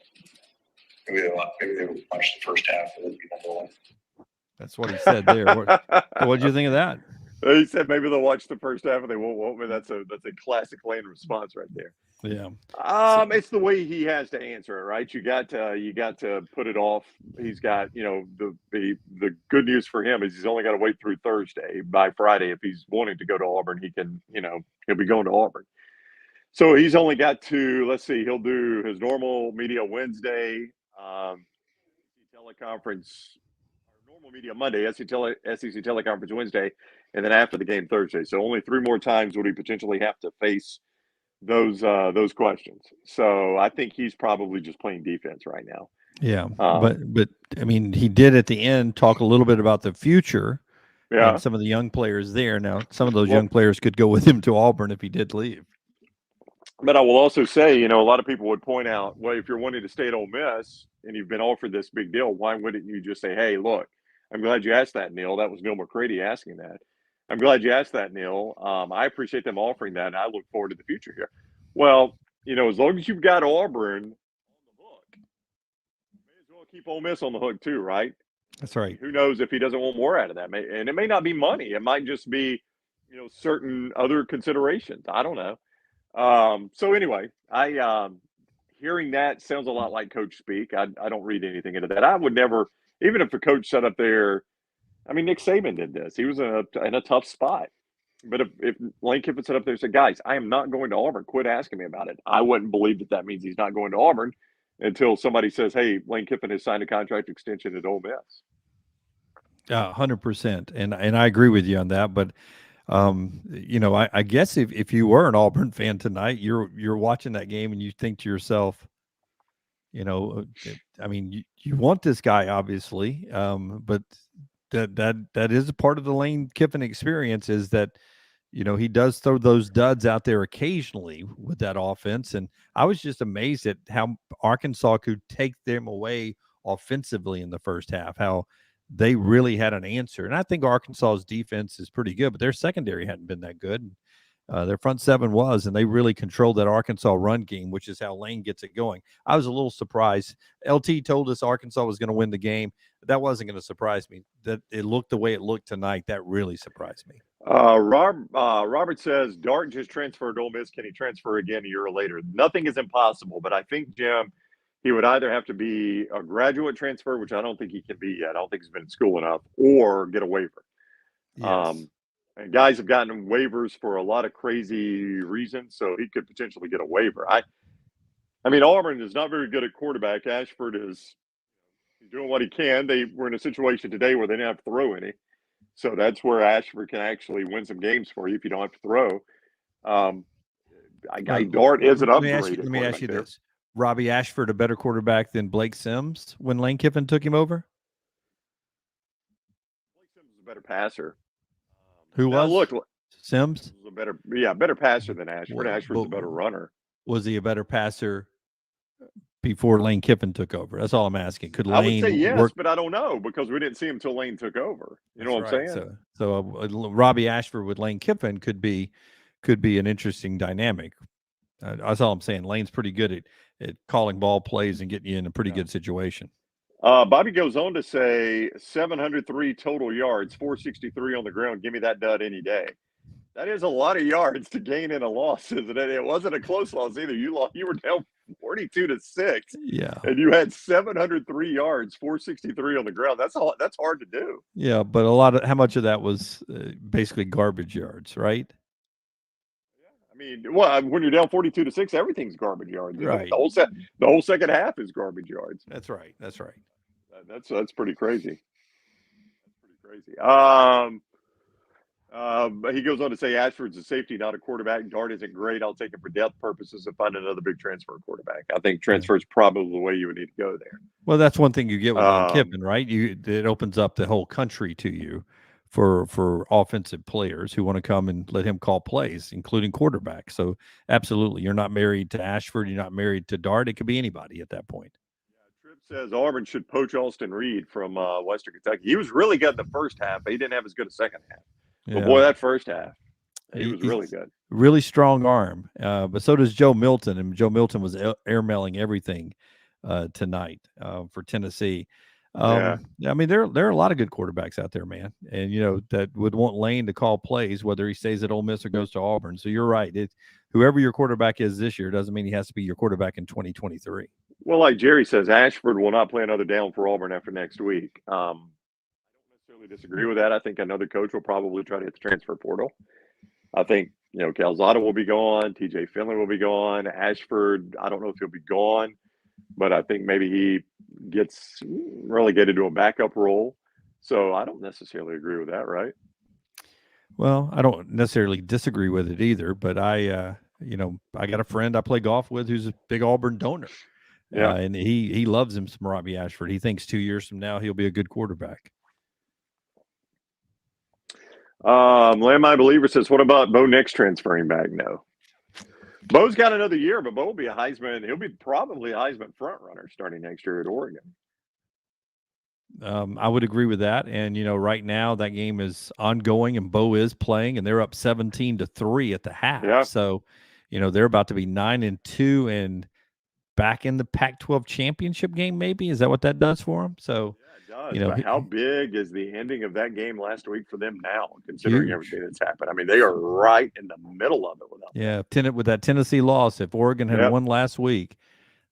Maybe they watch the first half and it'd be number one. That's what he said there. What did you think of that? He said maybe they'll watch the first half and they won't want me. That's a classic Lane response right there. Yeah. It's the way he has to answer it, right? You got to put it off. He's got, the good news for him is he's only got to wait through Thursday. By Friday, if he's wanting to go to Auburn, he can, he'll be going to Auburn. So he's only got to, let's see, he'll do his normal media Wednesday, teleconference, or normal media Monday, SEC teleconference Wednesday, and then after the game Thursday. So only 3 more times would he potentially have to face those questions. So I think he's probably just playing defense right now. Yeah, but I mean, he did at the end talk a little bit about the future and some of the young players there. Now, some of those young players could go with him to Auburn if he did leave. But I will also say, a lot of people would point out, well, if you're wanting to stay at Ole Miss and you've been offered this big deal, why wouldn't you just say, hey, look, I'm glad you asked that, Neil. That was Neil McCready asking that. I'm glad you asked that, Neil. I appreciate them offering that, and I look forward to the future here. Well, as long as you've got Auburn on the hook, you may as well keep Ole Miss on the hook too, right? That's right. Who knows if he doesn't want more out of that? And it may not be money. It might just be, certain other considerations. I don't know. So anyway, hearing that sounds a lot like coach speak. I don't read anything into that. I would never, even if a coach sat up there. I mean, Nick Saban did this. He was in a tough spot. But if Lane Kiffin sat up there and said, guys, I am not going to Auburn, quit asking me about it, I wouldn't believe that means he's not going to Auburn until somebody says, hey, Lane Kiffin has signed a contract extension at Ole Miss. 100%. And I agree with you on that. But I guess if you were an Auburn fan tonight, you're watching that game and you think to yourself, I mean, you want this guy obviously, but that is a part of the Lane Kiffin experience is that he does throw those duds out there occasionally with that offense. And I was just amazed at how Arkansas could take them away offensively in the first half, how they really had an answer. And I think Arkansas's defense is pretty good, but their secondary hadn't been that good. Their front seven was, and they really controlled that Arkansas run game, which is how Lane gets it going. I was a little surprised. LT told us Arkansas was going to win the game. But that wasn't going to surprise me. That it looked the way it looked tonight, that really surprised me. Robert says Dart just transferred to Ole Miss. Can he transfer again a year later? Nothing is impossible, but I think, Jim, he would either have to be a graduate transfer, which I don't think he can be yet. I don't think he's been in school enough, or get a waiver. Yes. And guys have gotten waivers for a lot of crazy reasons, so he could potentially get a waiver. I mean, Auburn is not very good at quarterback. Ashford is doing what he can. They were in a situation today where they didn't have to throw any. So that's where Ashford can actually win some games for you if you don't have to throw. Dart is an upgrade. Let me ask you this. Robbie Ashford a better quarterback than Blake Sims when Lane Kiffin took him over? Blake Sims is a better passer. Who was? Look, Sims? Was a better passer than Ashford. Ashford's a better runner. Was he a better passer before Lane Kiffin took over? That's all I'm asking. Could Lane I would say yes, but I don't know because we didn't see him until Lane took over. You know what I'm saying? So Robbie Ashford with Lane Kiffin could be an interesting dynamic. That's all I'm saying. Lane's pretty good at calling ball plays and getting you in a pretty good situation. Bobby goes on to say 703 total yards, 463 on the ground. Give me that dud any day. That is a lot of yards to gain in a loss, isn't it? It wasn't a close loss either. You were down 42-6. Yeah. And you had 703 yards, 463 on the ground. That's hard to do. Yeah, but how much of that was basically garbage yards, right? I mean, well, when you're down 42-6, everything's garbage yards. Right. The whole second half is garbage yards. That's right. That's pretty crazy. That's pretty crazy. He goes on to say Ashford's a safety, not a quarterback. Dart isn't great. I'll take it for depth purposes and find another big transfer quarterback. I think transfer is probably the way you would need to go there. Well, that's one thing you get with Lane Kiffin, right? It opens up the whole country to you for offensive players who want to come and let him call plays, including quarterbacks. So absolutely, you're not married to Ashford. You're not married to Dart. It could be anybody at that point. Tripp says Auburn should poach Austin Reed from Western Kentucky. He was really good in the first half, but he didn't have as good a second half. Yeah. But boy, that first half, he was really good. Really strong arm. But so does Joe Milton, and Joe Milton was airmailing everything tonight for Tennessee. I mean, there are a lot of good quarterbacks out there, man, and that would want Lane to call plays, whether he stays at Ole Miss or goes to Auburn. So you're right. Whoever your quarterback is this year doesn't mean he has to be your quarterback in 2023. Well, like Jerry says, Ashford will not play another down for Auburn after next week. I don't necessarily disagree with that. I think another coach will probably try to hit the transfer portal. I think, Calzada will be gone. TJ Finley will be gone. Ashford, I don't know if he'll be gone, but I think maybe he gets relegated to a backup role. So I don't necessarily agree with that, right? Well, I don't necessarily disagree with it either, but I got a friend I play golf with who's a big Auburn donor. Yeah. And he loves him some Robbie Ashford. He thinks 2 years from now he'll be a good quarterback. Landmine Believer says, what about Bo Nix transferring back? No. Bo's got another year, but Bo will be a Heisman. He'll be probably a Heisman front runner starting next year at Oregon. I would agree with that. And, right now that game is ongoing and Bo is playing and they're up 17-3 at the half. Yeah. So, they're about to be 9-2 and back in the Pac-12 championship game, maybe. Is that what that does for them? So, yeah, it does. But how big is the ending of that game last week for them now, considering everything that's happened? I mean, they are right in the middle of it. With that Tennessee loss, if Oregon had won last week,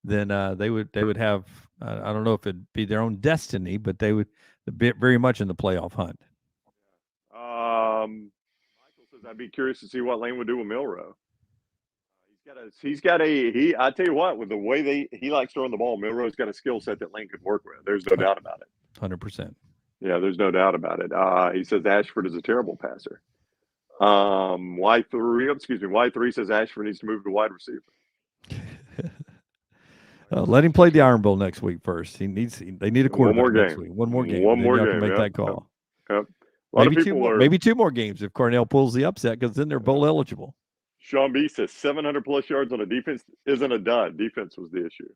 then they would have. I don't know if it'd be their own destiny, but they would be very much in the playoff hunt. Michael says, I'd be curious to see what Lane would do with Milroe. I tell you what, with the way he likes throwing the ball, Milroe's got a skill set that Lane could work with. There's no doubt about it. 100%. Yeah, there's no doubt about it. He says Ashford is a terrible passer. Y3 says Ashford needs to move to wide receiver. Let him play the Iron Bowl next week first. They need a quarterback more next game. week. One more game. One Then more y'all game. can make Yep. that call. Yep. A lot of people maybe two more games if Cornell pulls the upset, because then they're bowl eligible. Sean B says 700 plus yards on a defense isn't a dud. Defense was the issue.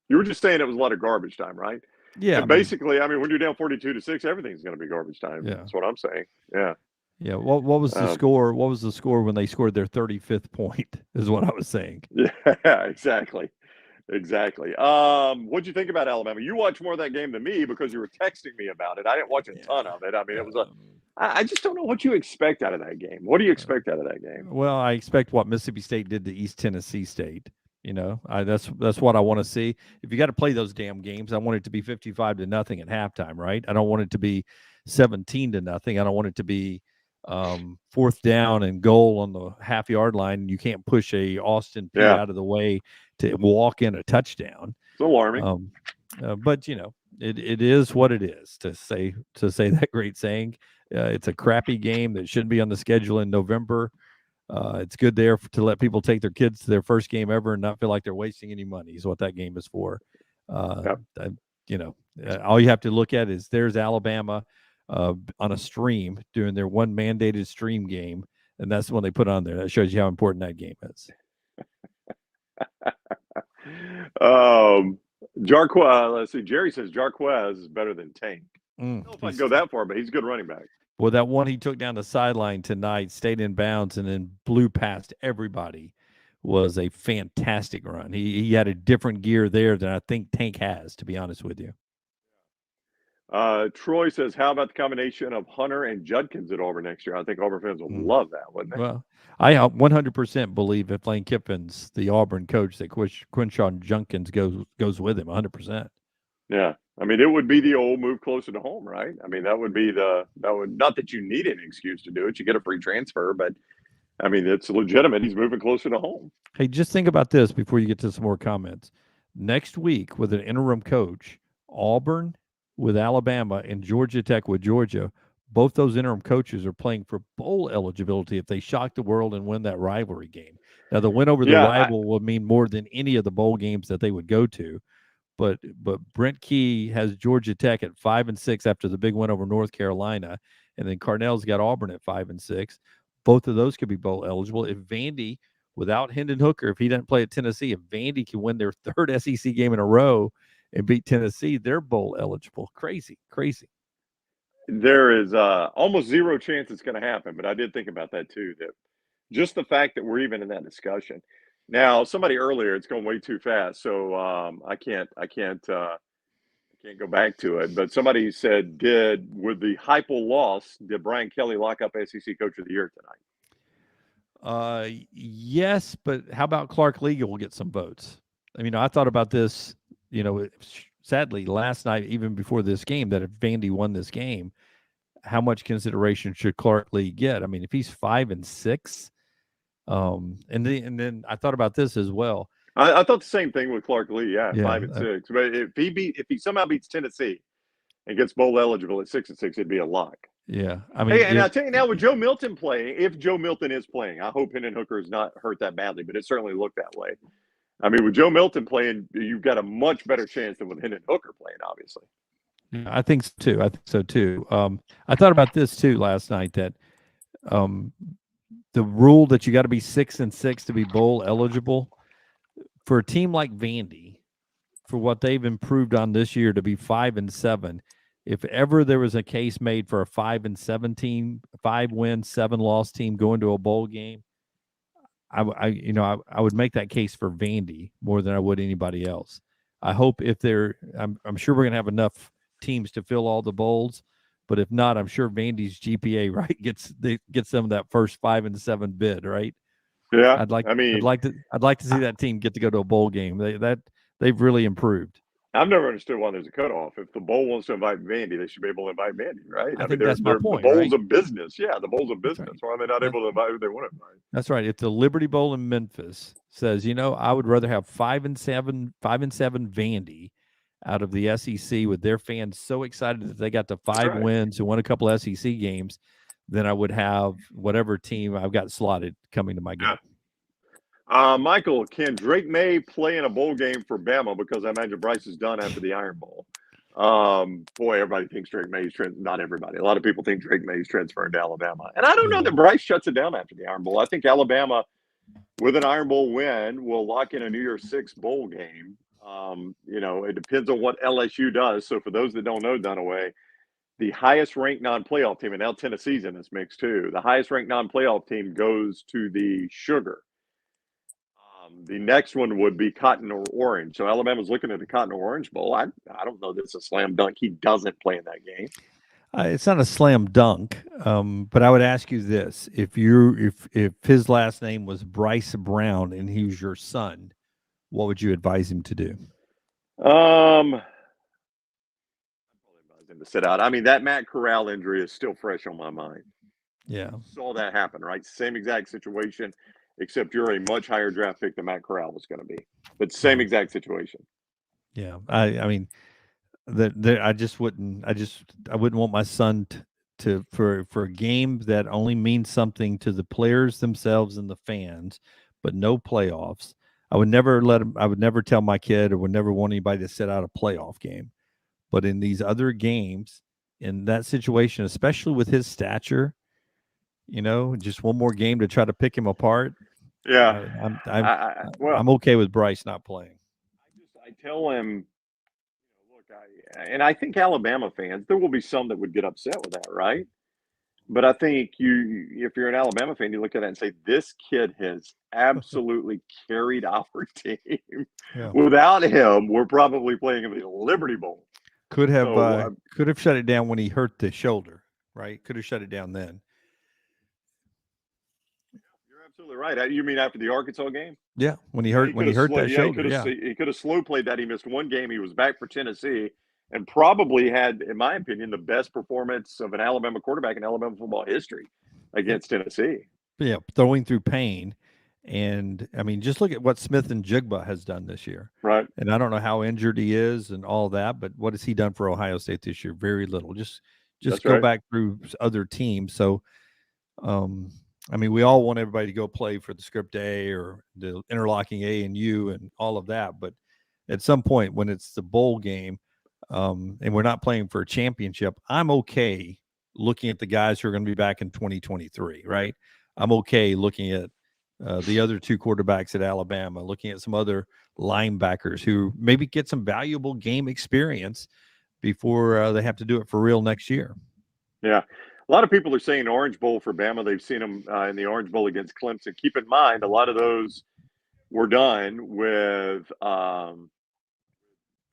You were just saying it was a lot of garbage time, right? Yeah. And basically, when you're down 42-6, everything's going to be garbage time. Yeah. That's what I'm saying. Yeah. Yeah. What was the score? What was the score when they scored their 35th point? Is what I was saying. Yeah, exactly. What'd you think about Alabama? You watched more of that game than me because you were texting me about it. I didn't watch a ton of it. It was I just don't know what you expect out of that game. What do you expect out of that game? Well, I expect what Mississippi State did to East Tennessee State. That's what I want to see. If you got to play those damn games, I want it to be 55-0 at halftime, right? I don't want it to be 17-0. I don't want it to be fourth down and goal on the half-yard line, and you can't push a Austin P out of the way to walk in a touchdown. It's alarming. But it is what it is, to say that great saying. It's a crappy game that shouldn't be on the schedule in November. It's good there to let people take their kids to their first game ever and not feel like they're wasting any money, is what that game is for. All you have to look at is there's Alabama on a stream doing their one mandated stream game, and that's when they put on there. That shows you how important that game is. Jarquez, let's see. Jerry says Jarquez is better than Tank. I don't know if I'd go that far, but he's a good running back. Well, that one he took down the sideline tonight, stayed in bounds, and then blew past everybody, was a fantastic run. He had a different gear there than I think Tank has, to be honest with you. Troy says, how about the combination of Hunter and Judkins at Auburn next year? I think Auburn fans will love that, wouldn't they? Well, I 100% believe if Lane Kiffin's the Auburn coach, that Quinshawn Judkins goes with him 100%. Yeah. It would be the old move closer to home, right? That would be not that you need an excuse to do it. You get a free transfer, but it's legitimate. He's moving closer to home. Hey, just think about this before you get to some more comments. Next week, with an interim coach, Auburn with Alabama and Georgia Tech with Georgia, both those interim coaches are playing for bowl eligibility if they shock the world and win that rivalry game. Now, the win over the rival will mean more than any of the bowl games that they would go to. But Brent Key has Georgia Tech at 5-6 after the big win over North Carolina, and then Carnell's got Auburn at 5-6. Both of those could be bowl eligible. If Vandy, without Hendon Hooker, if he doesn't play at Tennessee, if Vandy can win their third SEC game in a row and beat Tennessee, they're bowl eligible. Crazy. There is almost zero chance it's going to happen, but I did think about that too. That just the fact that we're even in that discussion. Now, somebody earlier, it's going way too fast, so I can't go back to it. But somebody said, with the Heupel loss, did Brian Kelly lock up SEC Coach of the Year tonight? Yes, but how about Clark Legal will get some votes? I thought about this, sadly, last night, even before this game, that if Vandy won this game, how much consideration should Clark Lee get? If he's 5-6, and then I thought about this as well. I thought the same thing with Clark Lee. Yeah, 5-6. But if he somehow beats Tennessee and gets bowl eligible at 6-6, it'd be a lock. Yeah, and I'll tell you now, with Joe Milton playing, if Joe Milton is playing, I hope Hendon Hooker is not hurt that badly, but it certainly looked that way. With Joe Milton playing, you've got a much better chance than with Hendon Hooker playing, obviously. Yeah, I think so too. I thought about this too last night, that the rule that you got to be 6-6 to be bowl eligible for a team like Vandy, for what they've improved on this year, to be 5-7. If ever there was a case made for a 5-7 team, 5-win, 7-loss team going to a bowl game, I would make that case for Vandy more than I would anybody else. I hope I'm sure we're going to have enough teams to fill all the bowls, but if not, I'm sure Vandy's GPA, right, gets them that first 5-7 bid, right? Yeah, I'd like to see that team get to go to a bowl game. They've really improved. I've never understood why there's a cutoff. If the bowl wants to invite Vandy, they should be able to invite Vandy, right? I think that's my point. The bowl's right? a business. Yeah, the bowl's a business. Right. Why are they not able to invite who they want to invite? That's right. If the Liberty Bowl in Memphis says, I would rather have 5-7 Vandy out of the SEC, with their fans so excited that they got to 5 wins and won a couple of SEC games, then I would have whatever team I've got slotted coming to my game. Michael, can Drake May play in a bowl game for Bama? Because I imagine Bryce is done after the Iron Bowl. Boy, everybody thinks Drake May is not everybody. A lot of people think Drake May is transferring to Alabama. And I don't know that Bryce shuts it down after the Iron Bowl. I think Alabama, with an Iron Bowl win, will lock in a New Year's Six bowl game. It depends on what LSU does. So for those that don't know, Dunaway, the highest ranked non-playoff team, and now Tennessee's in this mix too, the highest ranked non-playoff team goes to the Sugar. The next one would be Cotton or Orange. So Alabama's looking at the Cotton or Orange Bowl. I don't know that it's a slam dunk. He doesn't play in that game. It's not a slam dunk, but I would ask you this: if his last name was Bryce Brown and he was your son, what would you advise him to do? I'd probably advise him to sit out. I mean, that Matt Corral injury is still fresh on my mind. Yeah, saw that happen, right? Same exact situation, except you're a much higher draft pick than Matt Corral was going to be, but same exact situation. Yeah, I mean, I wouldn't want my son to for a game that only means something to the players themselves and the fans, but no playoffs. I would never let him. I would never tell my kid, or would never want anybody to sit out a playoff game. But in these other games, in that situation, especially with his stature, just one more game to try to pick him apart. Yeah, I'm okay with Bryce not playing. I tell him, look, and I think Alabama fans, there will be some that would get upset with that, right? But I think if you're an Alabama fan, you look at it and say, this kid has absolutely carried our team. Yeah. Without him, we're probably playing in the Liberty Bowl. Could have shut it down when he hurt the shoulder, right? Could have shut it down then. You're absolutely right. You mean after the Arkansas game? Yeah, when he hurt that shoulder. He could have slow played that. He missed one game. He was back for Tennessee and probably had, in my opinion, the best performance of an Alabama quarterback in Alabama football history against Tennessee. Yeah, throwing through pain. And, I mean, just look at what Smith and Jigba has done this year. Right. And I don't know how injured he is and all that, but what has he done for Ohio State this year? Very little. Just go back through other teams. So, I mean, we all want everybody to go play for the Script A or the interlocking A and U and all of that. But at some point when it's the bowl game and we're not playing for a championship, I'm okay looking at the guys who are going to be back in 2023, right? I'm okay looking at the other two quarterbacks at Alabama, looking at some other linebackers who maybe get some valuable game experience before they have to do it for real next year. Yeah. A lot of people are saying Orange Bowl for Bama. They've seen them in the Orange Bowl against Clemson. Keep in mind, a lot of those were done with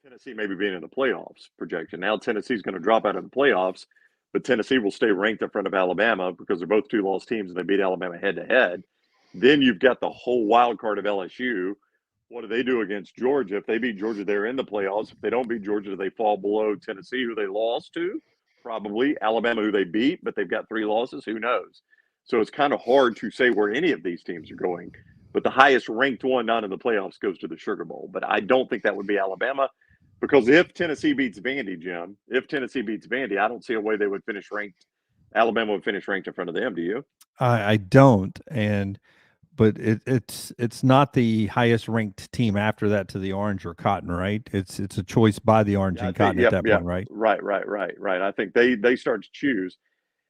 Tennessee maybe being in the playoffs projection. Now Tennessee's going to drop out of the playoffs, but Tennessee will stay ranked in front of Alabama because they're both two-loss teams and they beat Alabama head-to-head. Then you've got the whole wild card of LSU. What do they do against Georgia? If they beat Georgia, they're in the playoffs. If they don't beat Georgia, they fall below Tennessee, who they lost to. Probably Alabama, who they beat, but they've got 3 losses. Who knows? So it's kind of hard to say where any of these teams are going. But the highest ranked one not in the playoffs goes to the Sugar Bowl. But I don't think that would be Alabama because if Tennessee beats Vandy, Jim, I don't see a way they would finish ranked. Alabama would finish ranked in front of them. Do you? I don't. But it's not the highest ranked team after that to the Orange or Cotton, right? It's a choice by the Orange and Cotton at that point, right? Right. I think they start to choose,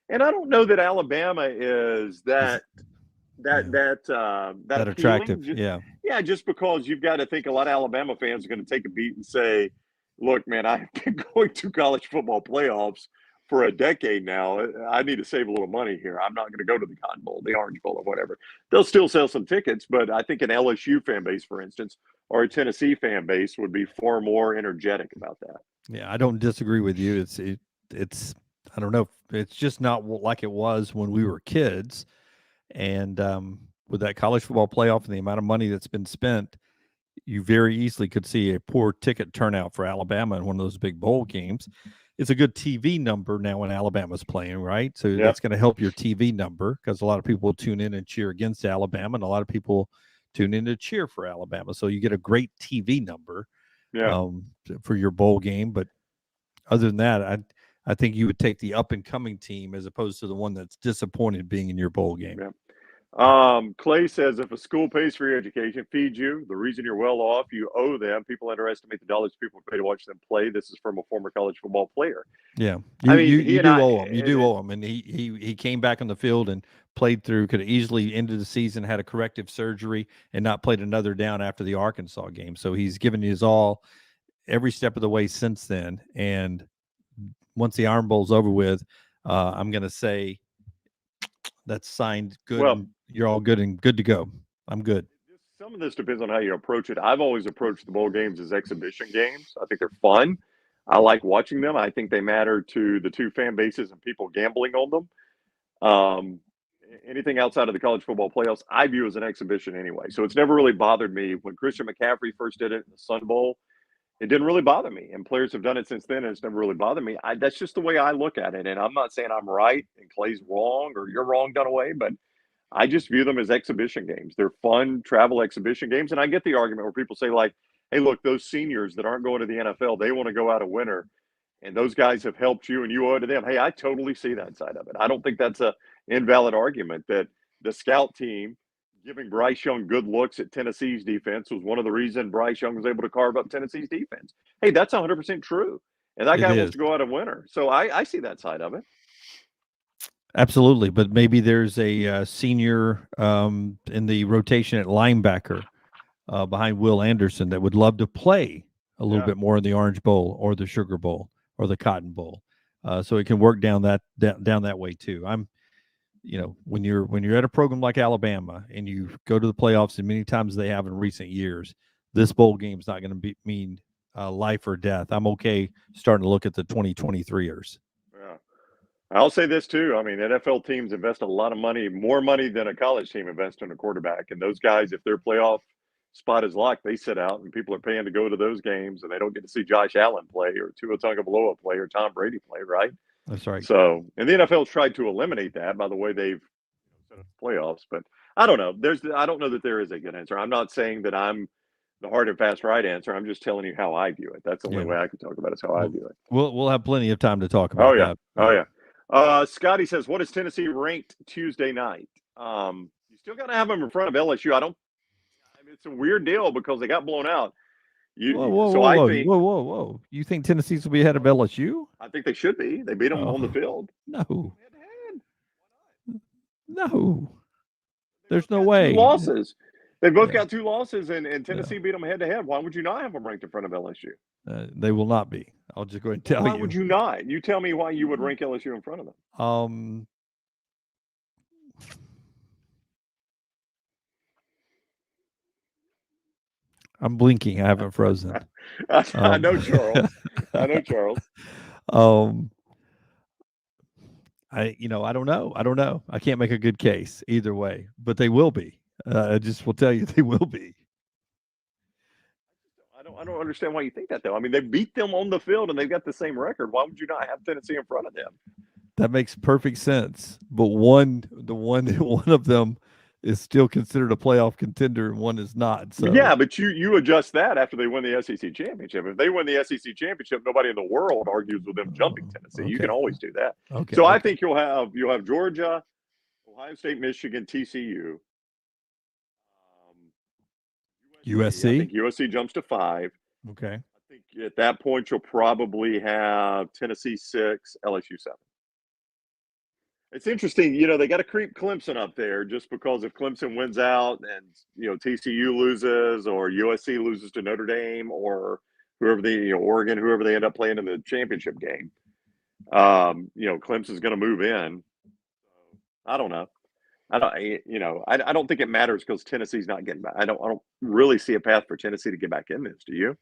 and I don't know that Alabama is that attractive. Just because you've got to think a lot of Alabama fans are going to take a beat and say, "Look, man, I've been going to college football playoffs for a decade now. I need to save a little money here. I'm not going to go to the Cotton Bowl, the Orange Bowl, or whatever." They'll still sell some tickets, but I think an LSU fan base, for instance, or a Tennessee fan base would be far more energetic about that. Yeah, I don't disagree with you. It's I don't know. It's just not like it was when we were kids. And with that college football playoff and the amount of money that's been spent, you very easily could see a poor ticket turnout for Alabama in one of those big bowl games. It's a good TV number now when Alabama's playing, right? So that's going to help your TV number because a lot of people will tune in and cheer against Alabama, and a lot of people tune in to cheer for Alabama. So you get a great TV number for your bowl game. But other than that, I think you would take the up and coming team as opposed to the one that's disappointed being in your bowl game. Yeah. Clay says, if a school pays for your education, feeds you, the reason you're well off, you owe them. People underestimate the dollars people pay to watch them play. This is from a former college football player. Yeah, you do owe him. You do owe him, and he came back on the field and played through. Could have easily ended the season, had a corrective surgery, and not played another down after the Arkansas game. So he's given his all every step of the way since then. And once the Iron Bowl's over with, I'm going to say that's signed good. Well, you're all good and good to go. I'm good. Some of this depends on how you approach it. I've always approached the bowl games as exhibition games. I think they're fun. I like watching them. I think they matter to the two fan bases and people gambling on them. Anything outside of the college football playoffs, I view as an exhibition anyway. So it's never really bothered me. When Christian McCaffrey first did it in the Sun Bowl, it didn't really bother me. And players have done it since then, and it's never really bothered me. That's just the way I look at it. And I'm not saying I'm right and Clay's wrong or you're wrong, Dunaway, but I just view them as exhibition games. They're fun travel exhibition games. And I get the argument where people say, like, hey, look, those seniors that aren't going to the NFL, they want to go out a winner. And those guys have helped you and you owe it to them. Hey, I totally see that side of it. I don't think that's an invalid argument that the scout team giving Bryce Young good looks at Tennessee's defense was one of the reasons Bryce Young was able to carve up Tennessee's defense. Hey, that's 100% true. And that guy wants to go out a winner. So I see that side of it. Absolutely. But maybe there's a senior in the rotation at linebacker behind Will Anderson that would love to play a little bit more in the Orange Bowl or the Sugar Bowl or the Cotton Bowl. So it can work down that way too. When you're at a program like Alabama and you go to the playoffs, and many times they have in recent years, this bowl game is not going to mean life or death. I'm okay starting to look at the 2023ers. Yeah. I'll say this too. I mean, NFL teams invest a lot of money, more money than a college team invests in a quarterback. And those guys, if their playoff spot is locked, they sit out, and people are paying to go to those games, and they don't get to see Josh Allen play or Tua Tagovailoa play or Tom Brady play, right? That's right. So, and the NFL's tried to eliminate that by the way they've set up the playoffs. But I don't know. I don't know that there is a good answer. I'm not saying that I'm the hard and fast right answer. I'm just telling you how I view it. That's the only way I can talk about it, is how I view it. We'll have plenty of time to talk about that. Oh yeah. Scotty says, "What is Tennessee ranked Tuesday night?" You still got to have them in front of LSU. It's a weird deal because they got blown out. Whoa. You think Tennessee's will be ahead of LSU? I think they should be. They beat them on the field. No. There's no way. 2 losses. They both got 2 losses, and Tennessee beat them head-to-head. Why would you not have them ranked in front of LSU? They will not be. I'll just go ahead and tell you. Why would you not? You tell me why you would rank LSU in front of them. I'm blinking. I haven't frozen. I know, Charles. I don't know. I can't make a good case either way, but they will be. I just will tell you they will be. I don't understand why you think that, though. I mean, they beat them on the field and they've got the same record. Why would you not have Tennessee in front of them? That makes perfect sense. But one of them is still considered a playoff contender and one is not. So yeah, but you adjust that after they win the SEC championship. If they win the SEC championship, nobody in the world argues with them jumping Tennessee. Okay. You can always do that. Okay. So I think you'll have Georgia, Ohio State, Michigan, TCU, USC. I think USC jumps to 5. Okay. I think at that point you'll probably have Tennessee 6, LSU 7. It's interesting, they got to creep Clemson up there just because if Clemson wins out and, TCU loses or USC loses to Notre Dame or whoever Oregon, whoever they end up playing in the championship game, Clemson's going to move in. I don't know. I don't think it matters because Tennessee's not getting back. I don't really see a path for Tennessee to get back in this. Do you?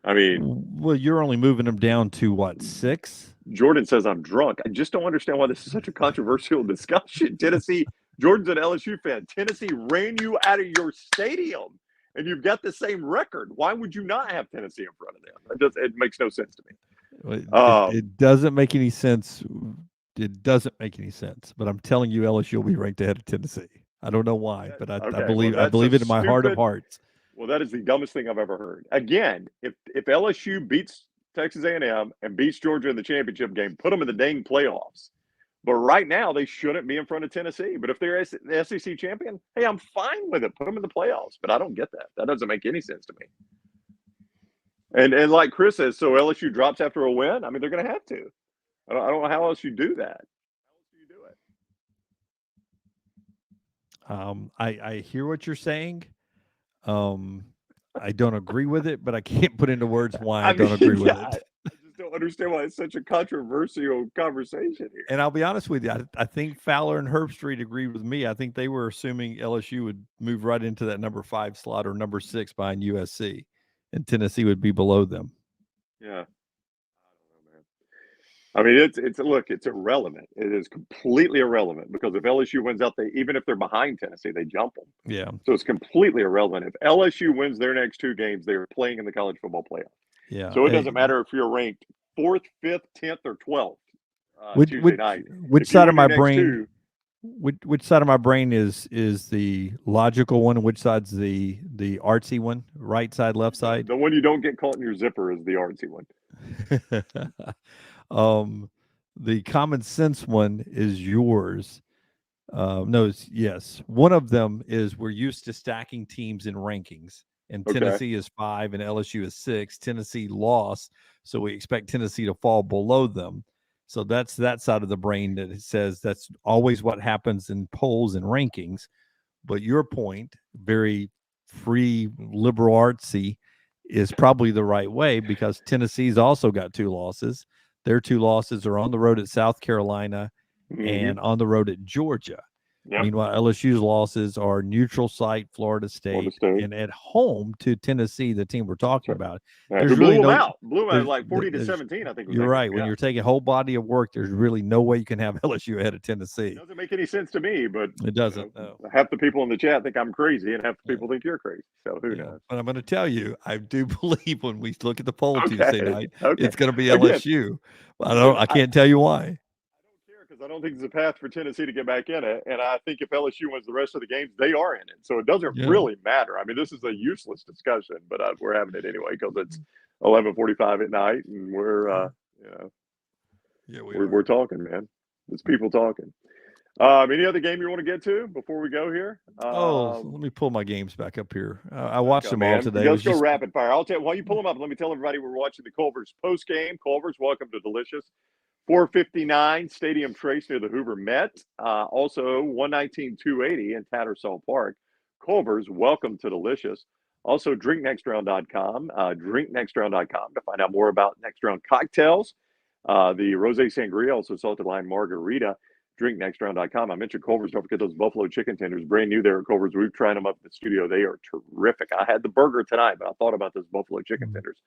I mean, well, you're only moving them down to what, 6? Jordan says I'm drunk. I just don't understand why this is such a controversial discussion. Tennessee, Jordan's an LSU fan. Tennessee ran you out of your stadium, and you've got the same record. Why would you not have Tennessee in front of them? It makes no sense to me. It doesn't make any sense. It doesn't make any sense. But I'm telling you, LSU will be ranked ahead of Tennessee. I don't know why, but I believe it in my heart of hearts. Well, that is the dumbest thing I've ever heard. Again, if LSU beats Texas A&M and beats Georgia in the championship game, put them in the dang playoffs. But right now, they shouldn't be in front of Tennessee. But if they're the SEC champion, hey, I'm fine with it. Put them in the playoffs. But I don't get that. That doesn't make any sense to me. And like Chris says, so LSU drops after a win? I mean, they're going to have to. I don't know how else you do that. How else do you do it? I hear what you're saying. I don't agree with it, but I can't put into words why I don't agree with it. I just don't understand why it's such a controversial conversation here. And I'll be honest with you, I think Fowler and Herbstreit agreed with me. I think they were assuming LSU would move right into that number 5 slot or number 6 behind USC, and Tennessee would be below them. Yeah. I mean, it's irrelevant. It is completely irrelevant because if LSU wins out, even if they're behind Tennessee, they jump them. Yeah. So it's completely irrelevant. If LSU wins their next 2 games, they're playing in the college football playoff. Yeah. So it doesn't matter if you're ranked 4th, 5th, 10th, or 12th Tuesday night. Which side of my brain? Which side of my brain is the logical one, and which side's the artsy one? Right side, left side. The one you don't get caught in your zipper is the artsy one. The common sense one is yours. Yes. One of them is we're used to stacking teams in rankings, and Tennessee is 5 and LSU is 6. Tennessee lost, so we expect Tennessee to fall below them. So that's that side of the brain that says that's always what happens in polls and rankings. But your point, very free, liberal artsy, is probably the right way because Tennessee's also got 2 losses. Their 2 losses are on the road at South Carolina and on the road at Georgia. Yep. Meanwhile, LSU's losses are neutral site, Florida State, and at home to Tennessee, the team we're talking about. There's really blew them out like 40-17, I think. You're right. When you're taking a whole body of work, there's really no way you can have LSU ahead of Tennessee. It doesn't make any sense to me, but it doesn't. Half the people in the chat think I'm crazy, and half the people think you're crazy. So who knows? But I'm going to tell you, I do believe when we look at the poll Tuesday night, it's going to be LSU. I can't tell you why. I don't think there's a path for Tennessee to get back in it. And I think if LSU wins the rest of the games, they are in it. So it doesn't really matter. I mean, this is a useless discussion, but we're having it anyway because it's 11:45 at night and we're talking, man. It's people talking. Any other game you want to get to before we go here? Let me pull my games back up here. I watched them all today. Let's go rapid fire. I'll tell you, while you pull them up, let me tell everybody we're watching the Culver's post game. Culver's, welcome to Delicious. 459 Stadium Trace near the Hoover Met. Also 119-280 in Tattersall Park. Culver's, welcome to Delicious. Also drinknextround.com. Drinknextround.com to find out more about Next Round cocktails. The Rosé Sangria, also Salted Lime Margarita. Drinknextround.com. I mentioned Culver's. Don't forget those buffalo chicken tenders. Brand new there at Culver's. We've tried them up in the studio. They are terrific. I had the burger tonight, but I thought about those buffalo chicken tenders.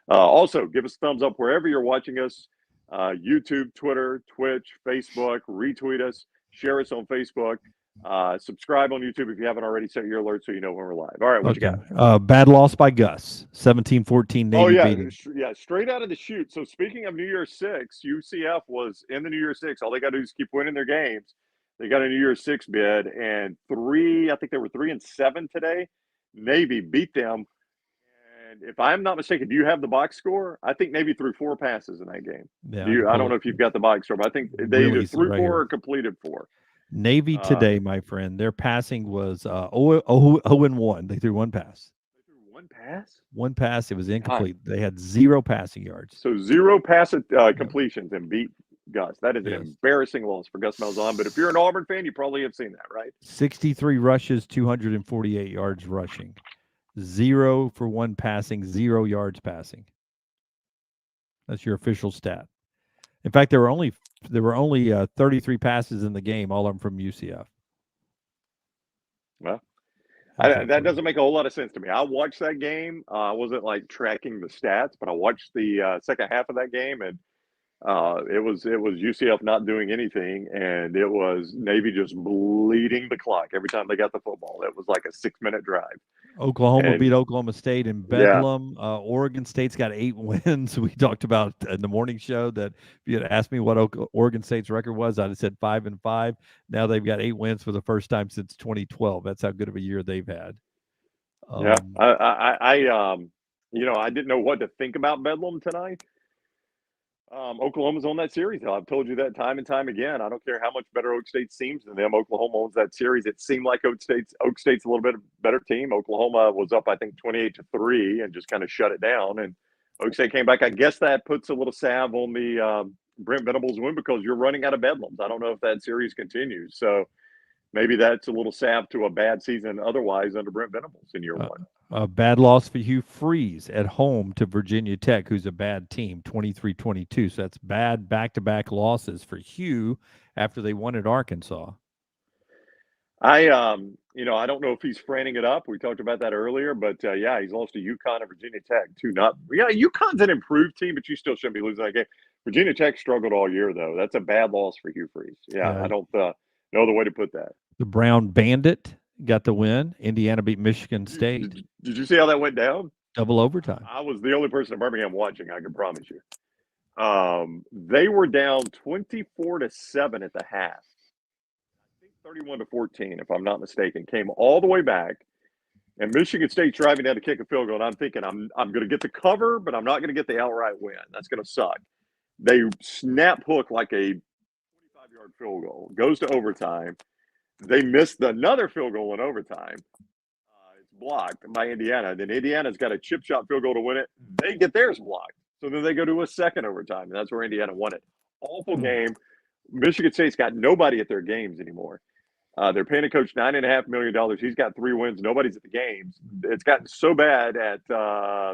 Also, give us a thumbs up wherever you're watching us. YouTube, Twitter, Twitch, Facebook, retweet us, share us on Facebook, subscribe on YouTube if you haven't already, set your alerts so you know when we're live. All right, what you got? Bad loss by Gus, 17-14 Navy beating. Straight out of the chute. So speaking of New Year's 6, UCF was in the New Year's 6. All they got to do is keep winning their games. They got a New Year's 6 bid, and I think they were 3-7 today. Navy beat them. And if I'm not mistaken, do you have the box score? I think Navy threw 4 passes in that game. Yeah, I don't know if you've got the box score, but I think they either threw 4 or completed 4. Navy today, my friend, their passing was 0-1. They threw 1 pass. They threw 1 pass? 1 pass. It was incomplete. They had 0 passing yards. So 0 pass completions and beat Gus. That is an embarrassing loss for Gus Malzahn. But if you're an Auburn fan, you probably have seen that, right? 63 rushes, 248 yards rushing. 0 for 1 passing, 0 yards passing. That's your official stat. In fact, there were only 33 passes in the game, all of them from UCF. Well, that doesn't make a whole lot of sense to me. I watched that game. I wasn't like tracking the stats, but I watched the second half of that game, and it was UCF not doing anything, and it was Navy just bleeding the clock every time they got the football. It was like a 6-minute drive. Oklahoma beat Oklahoma State in Bedlam. Oregon State's got 8 wins. We talked about in the morning show that if you had asked me what Oregon State's record was, I'd have said 5-5. Now they've got 8 wins for the first time since 2012. That's how good of a year they've had. I didn't know what to think about Bedlam tonight. Oklahoma's on that series. I've told you that time and time again. I don't care how much better Oak State seems than them. Oklahoma owns that series. It seemed like Oak State's a little bit better team. Oklahoma was up, I think, 28-3 and just kind of shut it down. And Oak State came back. I guess that puts a little salve on the Brent Venables win because you're running out of bedlams. I don't know if that series continues. So maybe that's a little salve to a bad season otherwise under Brent Venables in year one. A bad loss for Hugh Freeze at home to Virginia Tech, who's a bad team, 23-22. So that's bad back-to-back losses for Hugh after they won at Arkansas. I don't know if he's framing it up. We talked about that earlier, but yeah, he's lost to UConn and Virginia Tech 2-0. Yeah, UConn's an improved team, but you still shouldn't be losing that game. Virginia Tech struggled all year, though. That's a bad loss for Hugh Freeze. Yeah. I don't know the way to put that. The Brown Bandit got the win. Indiana beat Michigan State. Did you see how that went down? Double overtime. I was the only person in Birmingham watching, I can promise you. They were down 24-7 at the half. I think 31-14, if I'm not mistaken. Came all the way back. And Michigan State driving down to kick a field goal. And I'm thinking, I'm going to get the cover, but I'm not going to get the outright win. That's going to suck. They snap hook like a 25-yard field goal. Goes to overtime. They missed another field goal in overtime. It's blocked by Indiana. Then Indiana's got a chip shot field goal to win it. They get theirs blocked. So then they go to a second overtime, and that's where Indiana won it. Awful game. Michigan State's got nobody at their games anymore. They're paying a coach $9.5 million. He's got 3 wins. Nobody's at the games. It's gotten so bad at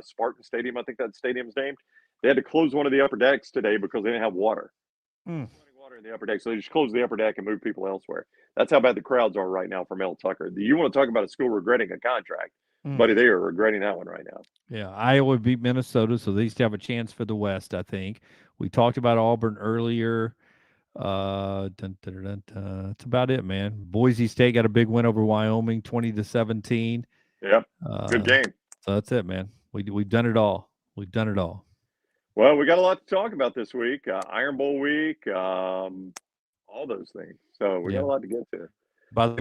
Spartan Stadium, I think that stadium's named. They had to close one of the upper decks today because they didn't have water. Running water in the upper deck, so they just closed the upper deck and moved people elsewhere. That's how bad the crowds are right now for Mel Tucker. You want to talk about a school regretting a contract? Buddy, they are regretting that one right now. Yeah, Iowa beat Minnesota, so they still have a chance for the West, I think. We talked about Auburn earlier. That's about it, man. Boise State got a big win over Wyoming, 20-17. Yep, good game. So that's it, man. We've done it all. We've done it all. Well, we got a lot to talk about this week. Iron Bowl week, all those things. So we got a lot to get to. By the way,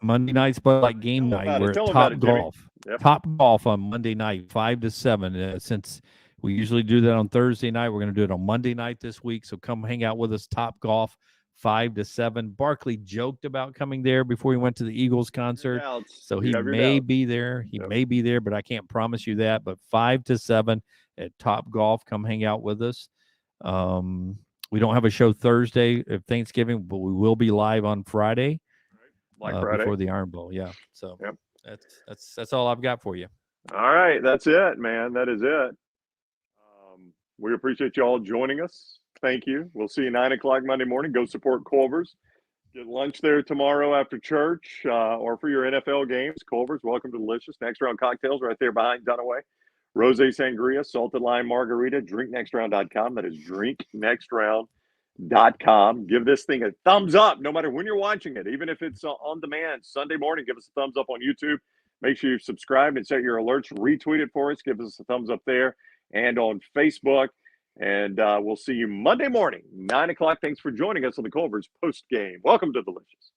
Monday night's like game night. We're at Top Golf. Yep. Top Golf on Monday night, 5 to 7. Since we usually do that on Thursday night, we're going to do it on Monday night this week. So come hang out with us. Top Golf, 5 to 7. Barkley joked about coming there before he went to the Eagles concert, so he may be there. He may be there, but I can't promise you that. But 5 to 7 at Top Golf. Come hang out with us. We don't have a show Thursday of Thanksgiving, but we will be live on Friday, Friday before the Iron Bowl. Yeah, so that's all I've got for you. All right, that's it, man. That is it. We appreciate you all joining us. Thank you. We'll see you 9 o'clock Monday morning. Go support Culver's. Get lunch there tomorrow after church or for your NFL games. Culver's, welcome to Delicious. Next Round Cocktails right there behind Dunaway. Rosé Sangria, Salted Lime Margarita, drinknextround.com. That is drinknextround.com. Give this thing a thumbs up no matter when you're watching it, even if it's on demand. Sunday morning, give us a thumbs up on YouTube. Make sure you subscribe and set your alerts. Retweet it for us. Give us a thumbs up there and on Facebook. And we'll see you Monday morning, 9 o'clock. Thanks for joining us on the Culver's post game. Welcome to Delicious.